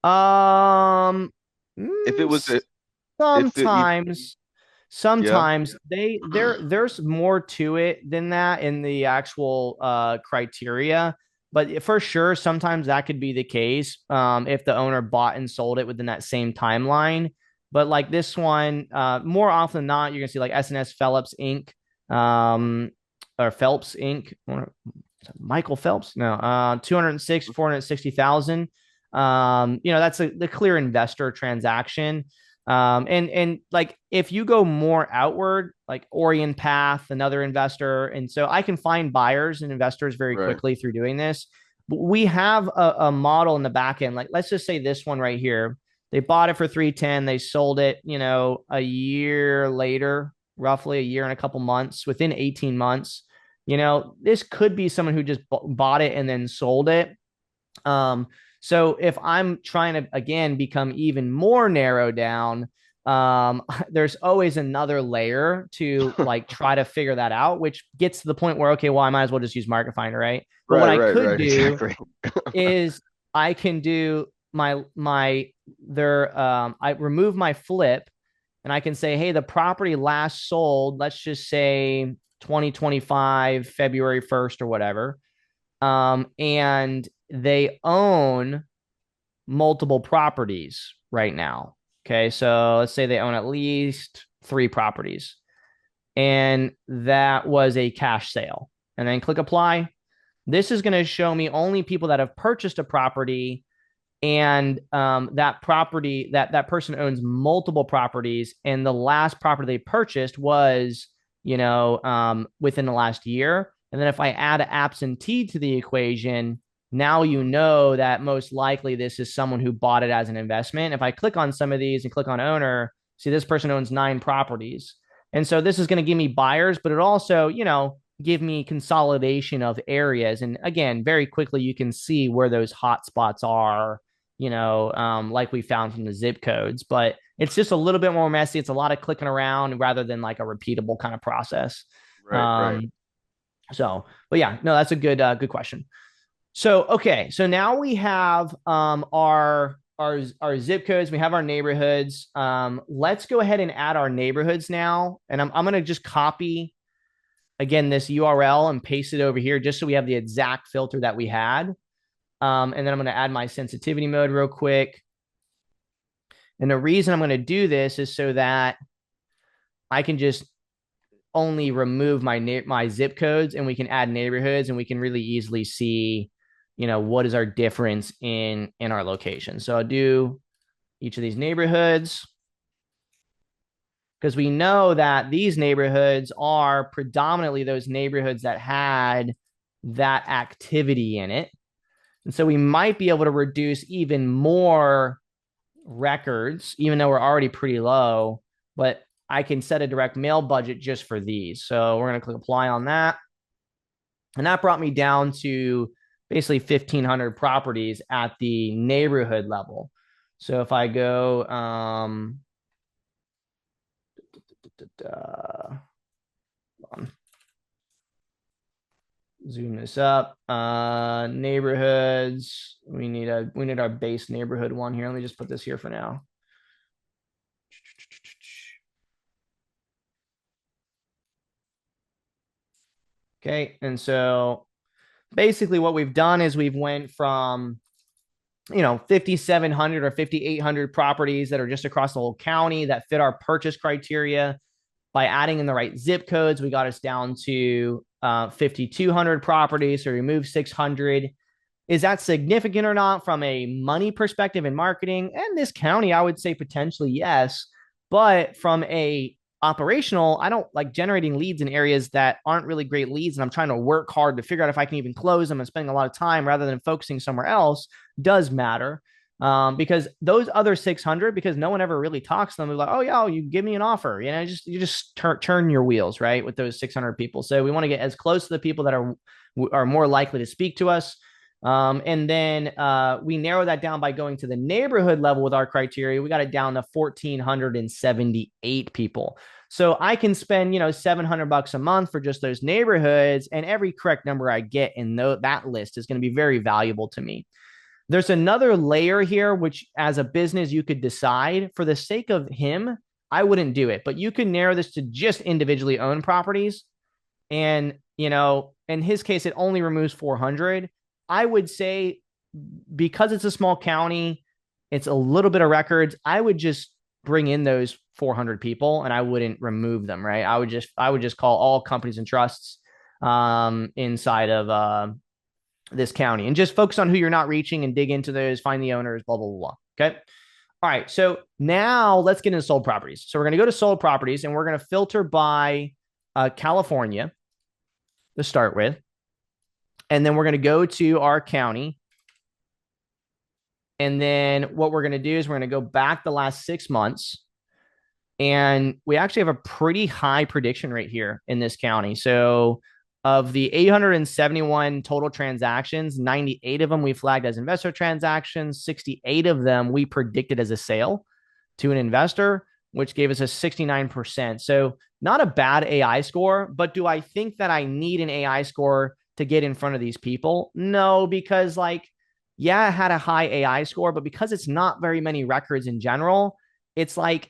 Um,
If it was a, if it, you,
sometimes,
yeah,
there's more to it than that in the actual criteria. But for sure, sometimes that could be the case if the owner bought and sold it within that same timeline. But like this one, more often than not, you're gonna see like SNS Phelps Inc. Or Phelps Inc. Michael Phelps, no, 206, 460,000. That's the clear investor transaction. And like if you go more outward, like Orient Path, another investor, and so I can find buyers and investors very
right.
quickly through doing this. But we have a model in the back end. Like let's just say this one right here. They bought it for 310. They sold it, a year later, roughly a year and a couple months, within 18 months. This could be someone who just bought it and then sold it. So if I'm trying to, again, become even more narrow down, there's always another layer to like try to figure that out, which gets to the point where, okay, well, I might as well just use Market Finder, right? But what I could do
Exactly.
is I can do I remove my flip and I can say, hey, the property last sold, let's just say 2025, February 1st or whatever. And they own multiple properties right now. Okay. So let's say they own at least 3 properties, and that was a cash sale. And then click apply. This is going to show me only people that have purchased a property, and that property that person owns multiple properties, and the last property they purchased was within the last year. And then if I add an absentee to the equation, now that most likely this is someone who bought it as an investment. If I click on some of these and click on owner, see this person owns 9 properties. And so this is going to give me buyers, but it also, give me consolidation of areas. And again, very quickly, you can see where those hot spots are, like we found from the zip codes, but it's just a little bit more messy. It's a lot of clicking around rather than like a repeatable kind of process.
Right.
But yeah, no, that's a good question. So, okay. So now we have our zip codes, we have our neighborhoods. Let's go ahead and add our neighborhoods now. And I'm going to just copy again this URL and paste it over here just so we have the exact filter that we had. And then I'm going to add my sensitivity mode real quick. And the reason I'm going to do this is so that I can just only remove my zip codes and we can add neighborhoods and we can really easily see, what is our difference in our location. So I'll do each of these neighborhoods because we know that these neighborhoods are predominantly those neighborhoods that had that activity in it. And so we might be able to reduce even more records, even though we're already pretty low, but I can set a direct mail budget just for these. So we're going to click apply on that. And that brought me down to basically 1,500 properties at the neighborhood level. So if I go, zoom this up, neighborhoods. We need our base neighborhood one here. Let me just put this here for now. Okay, and so basically what we've done is we've went from 5,700 or 5,800 properties that are just across the whole county that fit our purchase criteria. By adding in the right zip codes, we got us down to 5,200 properties. So we removed 600. Is that significant or not from a money perspective in marketing? And this county, I would say potentially yes. But from a operational, I don't like generating leads in areas that aren't really great leads. And I'm trying to work hard to figure out if I can even close them and spending a lot of time rather than focusing somewhere else does matter. Because those other 600, because no one ever really talks to them, they're like, oh yeah, you give me an offer, you just turn your wheels, right, with those 600 people. So we want to get as close to the people that are more likely to speak to us. And then we narrow that down by going to the neighborhood level with our criteria. We got it down to 1,478 people. So I can spend, $700 a month for just those neighborhoods, and every correct number I get in that list is going to be very valuable to me. There's another layer here, which as a business, you could decide for the sake of him, I wouldn't do it, but you can narrow this to just individually owned properties. And, in his case, it only removes 400. I would say because it's a small county, it's a little bit of records. I would just bring in those 400 people and I wouldn't remove them, right? I would just call all companies and trusts inside of this county and just focus on who you're not reaching and dig into those, find the owners, blah, blah, blah. Okay. All right. So now let's get into sold properties. So we're going to go to sold properties and we're going to filter by California to start with. And then we're going to go to our county. And then what we're going to do is we're going to go back the last 6 months. And we actually have a pretty high prediction rate here in this county. So of the 871 total transactions, 98 of them we flagged as investor transactions. 68 of them we predicted as a sale to an investor, which gave us a 69%. So not a bad AI score, but do I think that I need an AI score to get in front of these people? No, because yeah, it had a high AI score, but because it's not very many records in general, it's not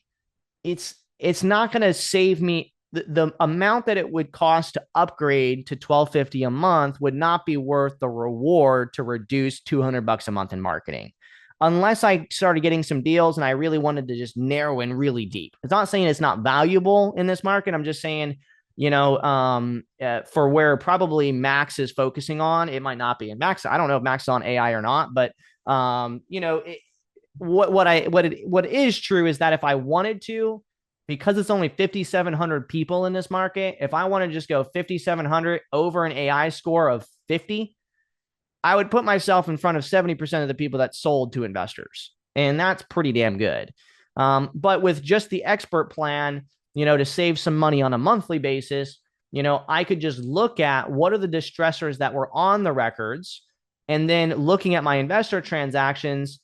going to save me. The amount that it would cost to upgrade to $1,250 a month would not be worth the reward to reduce $200 a month in marketing, unless I started getting some deals and I really wanted to just narrow in really deep. It's not saying it's not valuable in this market. I'm just saying, for where probably Max is focusing on, it might not be. And Max, I don't know if Max is on AI or not, but what is true is that if I wanted to, because it's only 5,700 people in this market, if I want to just go 5,700 over an AI score of 50, I would put myself in front of 70% of the people that sold to investors. And that's pretty damn good. But with just the expert plan, to save some money on a monthly basis, I could just look at what are the distressors that were on the records. And then looking at my investor transactions,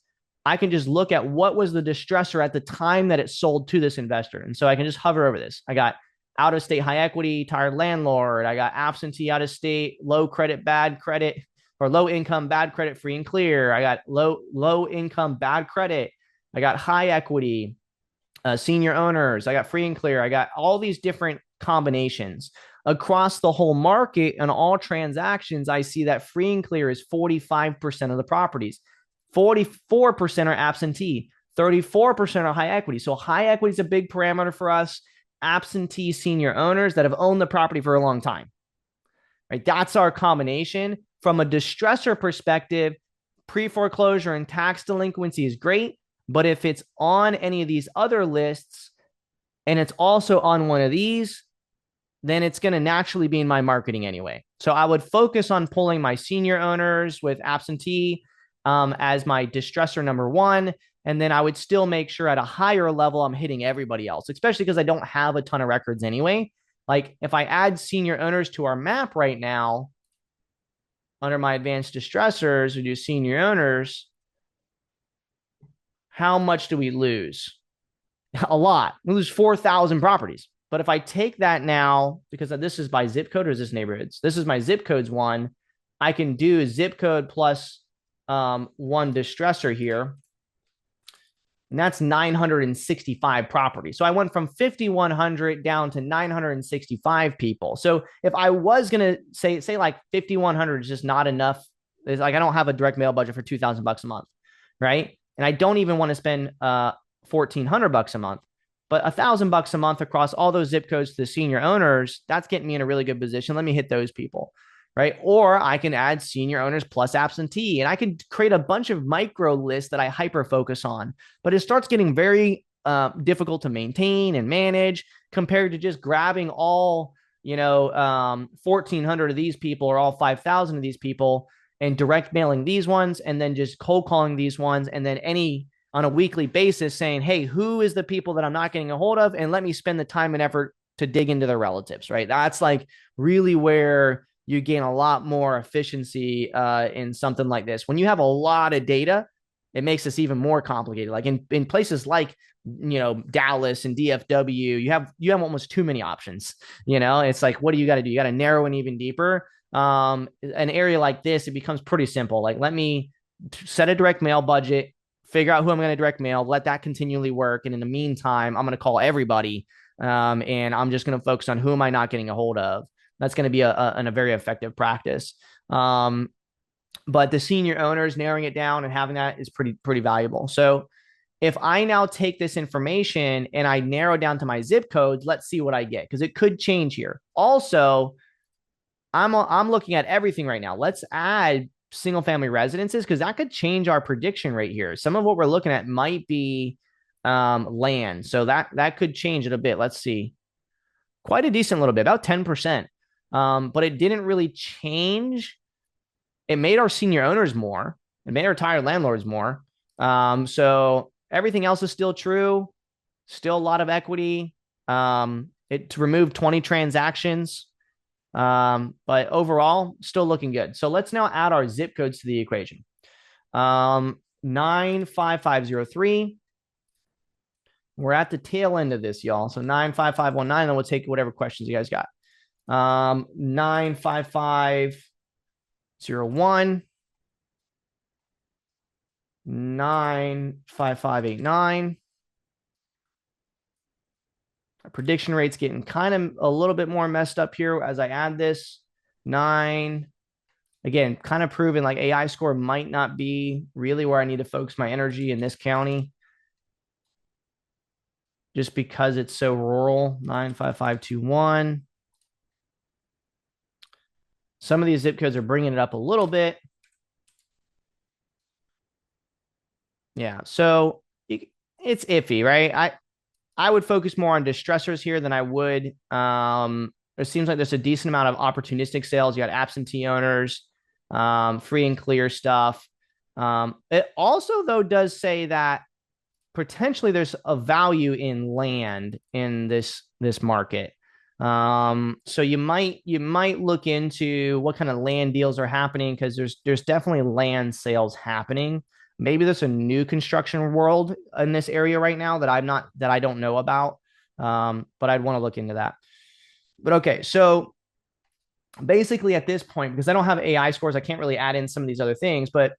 I can just look at what was the distressor at the time that it sold to this investor. And so I can just hover over this. I got out of state high equity, tired landlord. I got absentee out of state, low credit, bad credit, or low income, bad credit, free and clear. I got low income, bad credit. I got high equity, senior owners. I got free and clear. I got all these different combinations across the whole market and all transactions. I see that free and clear is 45% of the properties. 44% are absentee, 34% are high equity. So high equity is a big parameter for us. Absentee senior owners that have owned the property for a long time, right? That's our combination. From a distressor perspective, pre-foreclosure and tax delinquency is great. But if it's on any of these other lists and it's also on one of these, then it's going to naturally be in my marketing anyway. So I would focus on pulling my senior owners with absentee as my distressor number one. And then I would still make sure at a higher level, I'm hitting everybody else, especially because I don't have a ton of records anyway. Like if I add senior owners to our map right now, under my advanced distressors, we do senior owners. How much do we lose? A lot. We lose 4,000 properties. But if I take that now, because this is by zip code or is this neighborhoods? This is my zip codes one. I can do zip code plus one distressor here. And that's 965 properties. So I went from 5,100 down to 965 people. So if I was going to say like 5,100 is just not enough. It's like I don't have a direct mail budget for $2,000 a month, right? And I don't even want to spend $1,400 a month. But $1,000 a month across all those zip codes to the senior owners, that's getting me in a really good position. Let me hit those people, right? Or I can add senior owners plus absentee, and I can create a bunch of micro lists that I hyper focus on. But it starts getting very difficult to maintain and manage compared to just grabbing all, 1,400 of these people or all 5,000 of these people and direct mailing these ones, and then just cold calling these ones, and then on a weekly basis saying, hey, who is the people that I'm not getting a hold of? And let me spend the time and effort to dig into their relatives, right? That's like really where you gain a lot more efficiency in something like this. When you have a lot of data, it makes this even more complicated. Like in places like, Dallas and DFW, you have almost too many options. It's like, what do you got to do? You got to narrow in even deeper. An area like this, it becomes pretty simple. Like, let me set a direct mail budget, figure out who I'm going to direct mail, let that continually work. And in the meantime, I'm going to call everybody. And I'm just going to focus on who am I not getting a hold of. That's going to be a very effective practice. But the senior owners, narrowing it down and having that is pretty valuable. So if I now take this information and I narrow down to my zip codes, let's see what I get, because it could change here. Also, I'm looking at everything right now. Let's add single family residences, because that could change our prediction right here. Some of what we're looking at might be land. So that could change it a bit. Let's see. Quite a decent little bit, about 10%. But it didn't really change. It made our senior owners more. It made our tired landlords more. So everything else is still true. Still a lot of equity. It removed 20 transactions. But overall, still looking good. So let's now add our zip codes to the equation. 95503. We're at the tail end of this, y'all. So 95519, and we'll take whatever questions you guys got. 95501. 95589. Prediction rate's getting kind of a little bit more messed up here as I add this. 9. Again, kind of proving like AI score might not be really where I need to focus my energy in this county, just because it's so rural. 95521. Some of these zip codes are bringing it up a little bit. Yeah, so it's iffy, right? I would focus more on distressors here than I would. It seems like there's a decent amount of opportunistic sales. You got absentee owners, free and clear stuff. It also, though, does say that potentially there's a value in land in this market. So you might look into what kind of land deals are happening, because there's definitely land sales happening. Maybe there's a new construction world in this area right now that I don't know about. But I'd want to look into that. But okay, so basically at this point, because I don't have AI scores, I can't really add in some of these other things. But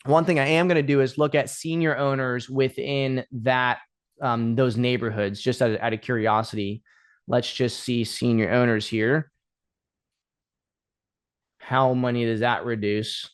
one thing I am going to do is look at senior owners within that those neighborhoods, just out of curiosity. Let's just see senior owners here. How many does that reduce?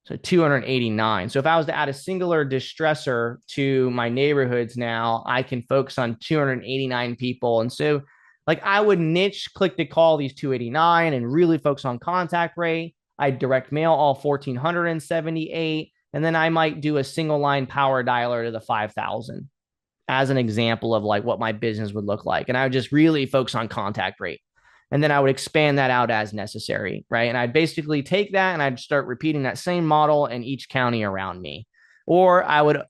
So 289. So if I was to add a singular distressor to my neighborhoods now, I can focus on 289 people. And so like I would niche click to call these 289 and really focus on contact rate. I direct mail all 1,478. And then I might do a single line power dialer to the 5,000 as an example of like what my business would look like. And I would just really focus on contact rate. And then I would expand that out as necessary, right? And I'd basically take that and I'd start repeating that same model in each county around me. Or I would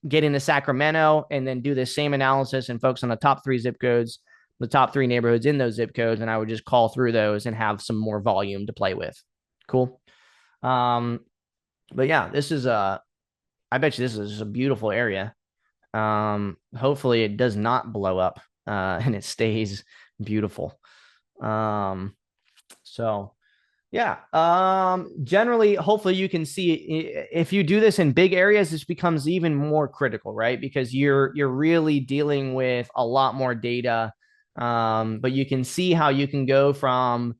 get into Sacramento and then do the same analysis and focus on the top 3 zip codes, the top 3 neighborhoods in those zip codes. And I would just call through those and have some more volume to play with. Cool. But yeah, I bet you this is a beautiful area. Hopefully it does not blow up and it stays beautiful. So yeah, generally, hopefully you can see if you do this in big areas, this becomes even more critical, right? Because you're really dealing with a lot more data. But you can see how you can go from,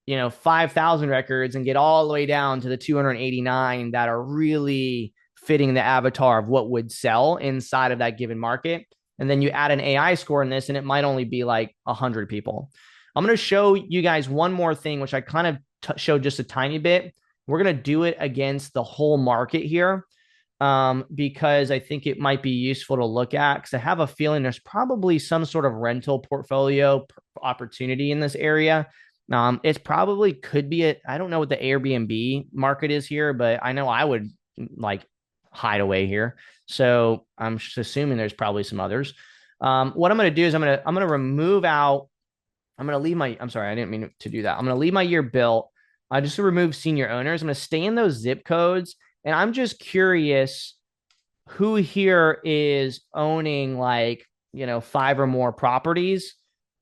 5,000 records and get all the way down to the 289 that are really fitting the avatar of what would sell inside of that given market. And then you add an AI score in this, and it might only be like 100 people. I'm going to show you guys one more thing, which I kind of showed just a tiny bit. We're going to do it against the whole market here because I think it might be useful to look at, because I have a feeling there's probably some sort of rental portfolio opportunity in this area. It's probably could be I don't know what the Airbnb market is here, but I know I would like hide away here. So I'm just assuming there's probably some others. What I'm going to do is I'm going to remove out. I'm going to leave I'm sorry, I didn't mean to do that. I'm going to leave my year built. I just remove senior owners. I'm going to stay in those zip codes. And I'm just curious who here is owning 5 or more properties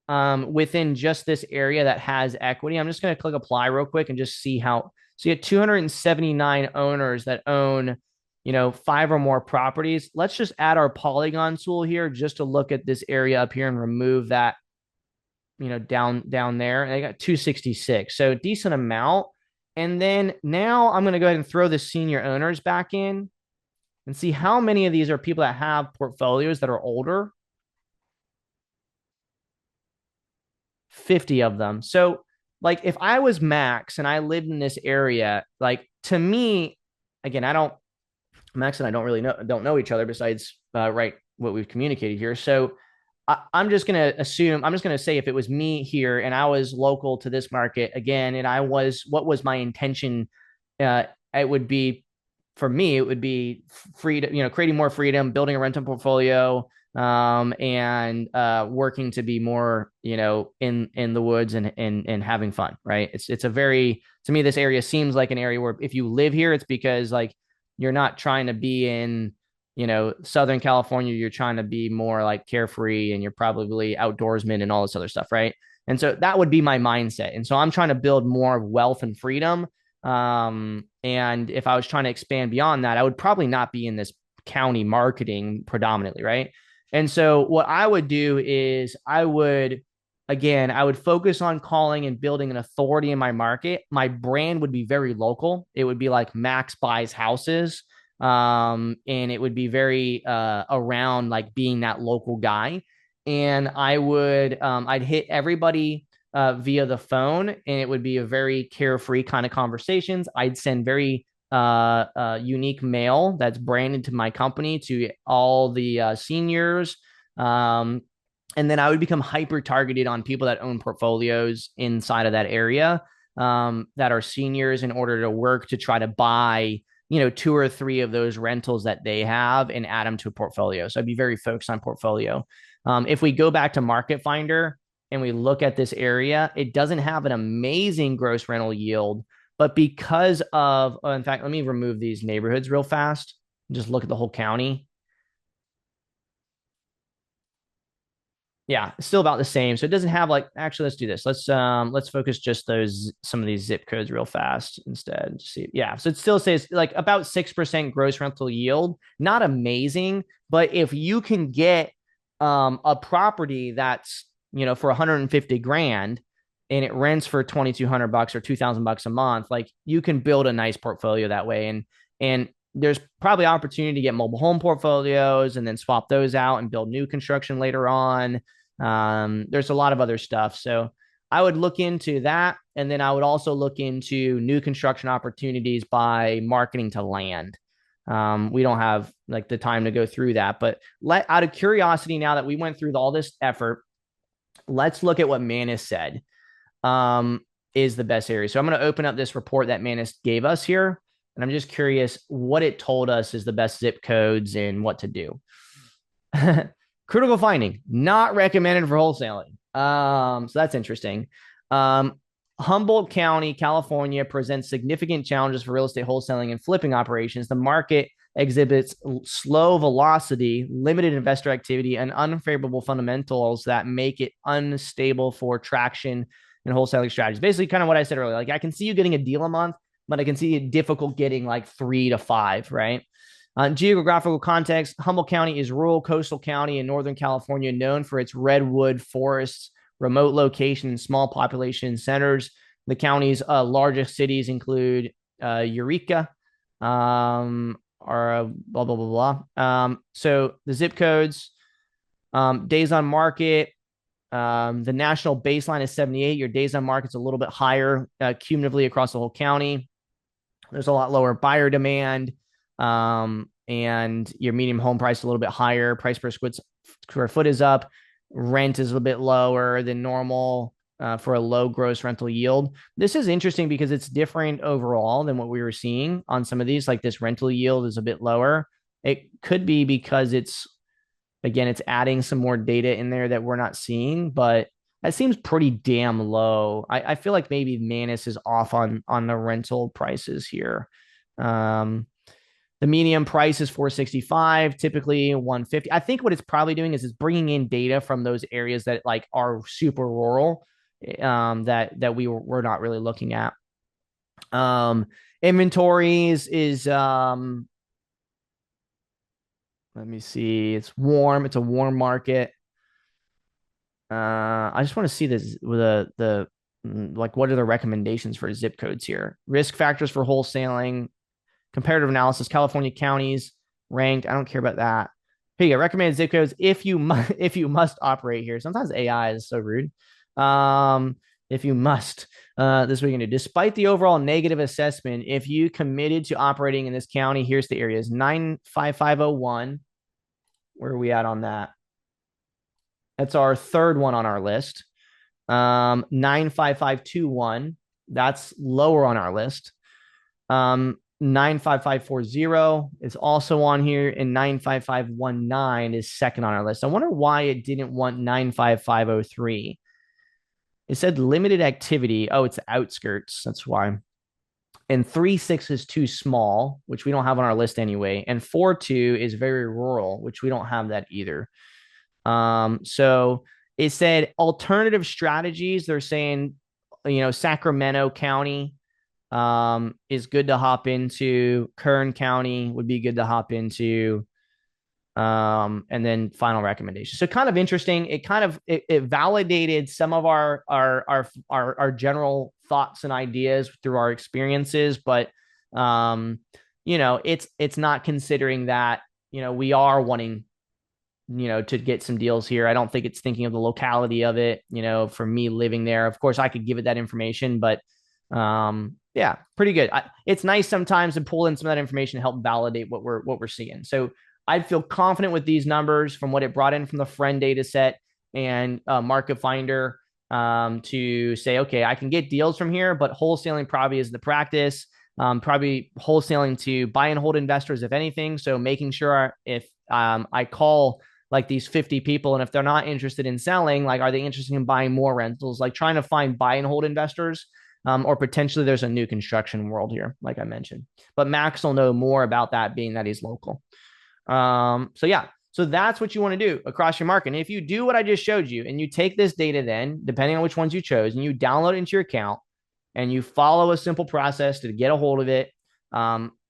within just this area that has equity. I'm just going to click apply real quick and just see how. So you have 279 owners that own 5 or more properties. Let's just add our polygon tool here just to look at this area up here and remove that down there. And I got 266, so decent amount. And then now I'm going to go ahead and throw the senior owners back in and see how many of these are people that have portfolios that are older. 50 of them. So like if I was Max and I lived in this area, like to me, again, Max and I don't know each other besides right what we've communicated here. So I'm just going to say if it was me here and I was local to this market again, and what was my intention? It would be, for me, it would be freedom, creating more freedom, building a rental portfolio, and working to be more, in the woods and having fun, right? It's a very, to me, this area seems like an area where if you live here, it's because like you're not trying to be in, Southern California, you're trying to be more like carefree and you're probably outdoorsman and all this other stuff, right? And so that would be my mindset. And so I'm trying to build more wealth and freedom. And if I was trying to expand beyond that, I would probably not be in this county marketing predominantly, right? And so what I would do is I would focus on calling and building an authority in my market. My brand would be very local. It would be like Max Buys Houses. And it would be very around like being that local guy. And I'd hit everybody via the phone, and it would be a very carefree kind of conversations. I'd send very unique mail that's branded to my company to all the seniors. And then I would become hyper targeted on people that own portfolios inside of that area that are seniors, in order to work to try to buy 2 or 3 of those rentals that they have and add them to a portfolio. So I'd be very focused on portfolio. If we go back to Market Finder and we look at this area, it doesn't have an amazing gross rental yield, But because of, in fact, let me remove these neighborhoods real fast and just look at the whole county. Yeah, it's still about the same. So it doesn't have like, actually, let's do this. Let's focus just those, some of these zip codes real fast instead. See, yeah. So it still says like about 6% gross rental yield. Not amazing, but if you can get a property that's, for 150 grand and it rents for 2,200 bucks or 2,000 bucks a month, like you can build a nice portfolio that way. And there's probably opportunity to get mobile home portfolios and then swap those out and build new construction later on. There's a lot of other stuff. So I would look into that. And then I would also look into new construction opportunities by marketing to land. We don't have like the time to go through that, but out of curiosity, now that we went through all this effort, let's look at what Manus said is the best area. So I'm going to open up this report that Manus gave us here. And I'm just curious what it told us is the best zip codes and what to do. Critical finding, not recommended for wholesaling. So that's interesting. Humboldt County, California presents significant challenges for real estate wholesaling and flipping operations. The market exhibits slow velocity, limited investor activity, and unfavorable fundamentals that make it unstable for traction and wholesaling strategies. Basically, kind of what I said earlier. Like, I can see you getting a deal a month, but I can see it difficult getting like 3 to 5, right? Geographical context, Humboldt County is rural coastal county in Northern California, known for its redwood forests, remote location, and small population centers. The county's largest cities include Eureka, or blah, blah, blah, blah. So the zip codes, days on market, the national baseline is 78. Your days on market's a little bit higher cumulatively across the whole county. There's a lot lower buyer demand, and your median home price is a little bit higher. Price per square foot is up. Rent is a bit lower than normal for a low gross rental yield. This is interesting because it's different overall than what we were seeing on some of these. Like this rental yield is a bit lower. It could be because it's adding some more data in there that we're not seeing, but that seems pretty damn low. I feel like maybe Manus is off on the rental prices here. The median price is 465, typically 150. I think what it's probably doing is it's bringing in data from those areas that like are super rural, that we're not really looking at. Inventories is let me see. It's warm. It's a warm market. I just want to see this with the like, what are the recommendations for zip codes here? Risk factors for wholesaling, comparative analysis, California counties ranked. I don't care about that. Here you go. Recommended zip codes if you must operate here. Sometimes AI is so rude. If you must, this is what you're gonna do. Despite the overall negative assessment, if you committed to operating in this county, here's the areas: 95501. Where are we at on that? That's our third one on our list. 95521. That's lower on our list. 95540 is also on here, and 95519 is second on our list. I wonder why it didn't want 95503. It said limited activity. Oh, it's the outskirts. That's why. And 36 is too small, which we don't have on our list anyway. And 42 is very rural, which we don't have that either. So it said alternative strategies. They're saying, Sacramento County is good to hop into. Kern County would be good to hop into. And then final recommendation. So kind of interesting. It validated some of our general thoughts and ideas through our experiences, but it's not considering that, we are wanting, to get some deals here. I don't think it's thinking of the locality of it, for me living there. Of course, I could give it that information, but yeah, pretty good. It's nice sometimes to pull in some of that information to help validate what we're seeing. So I'd feel confident with these numbers from what it brought in from the Friend data set and Market Finder, to say, okay, I can get deals from here, but wholesaling probably is the practice. Probably wholesaling to buy and hold investors, if anything. So making sure if I call like these 50 people, and if they're not interested in selling, like, are they interested in buying more rentals? Like trying to find buy and hold investors or potentially there's a new construction world here, like I mentioned. But Max will know more about that, being that he's local. So yeah, so that's what you want to do across your market. And if you do what I just showed you, and you take this data, then depending on which ones you chose, and you download it into your account, and you follow a simple process to get a hold of it,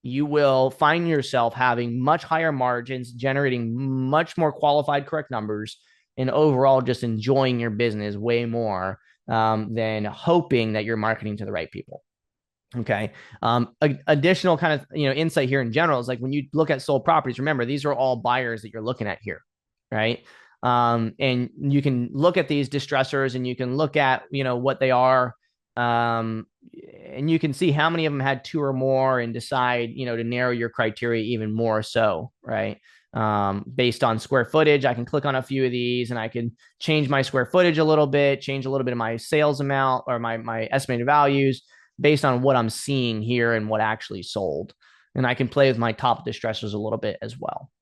you will find yourself having much higher margins, generating much more qualified, correct numbers, and overall just enjoying your business way more than hoping that you're marketing to the right people. Okay. Additional kind of insight here in general is like when you look at sold properties, remember these are all buyers that you're looking at here, right? And you can look at these distressors, and you can look at what they are, and you can see how many of them had two or more, and decide to narrow your criteria even more so, right? Based on square footage, I can click on a few of these, and I can change my square footage a little bit, change a little bit of my sales amount or my estimated values based on what I'm seeing here and what actually sold. And I can play with my top distressors a little bit as well.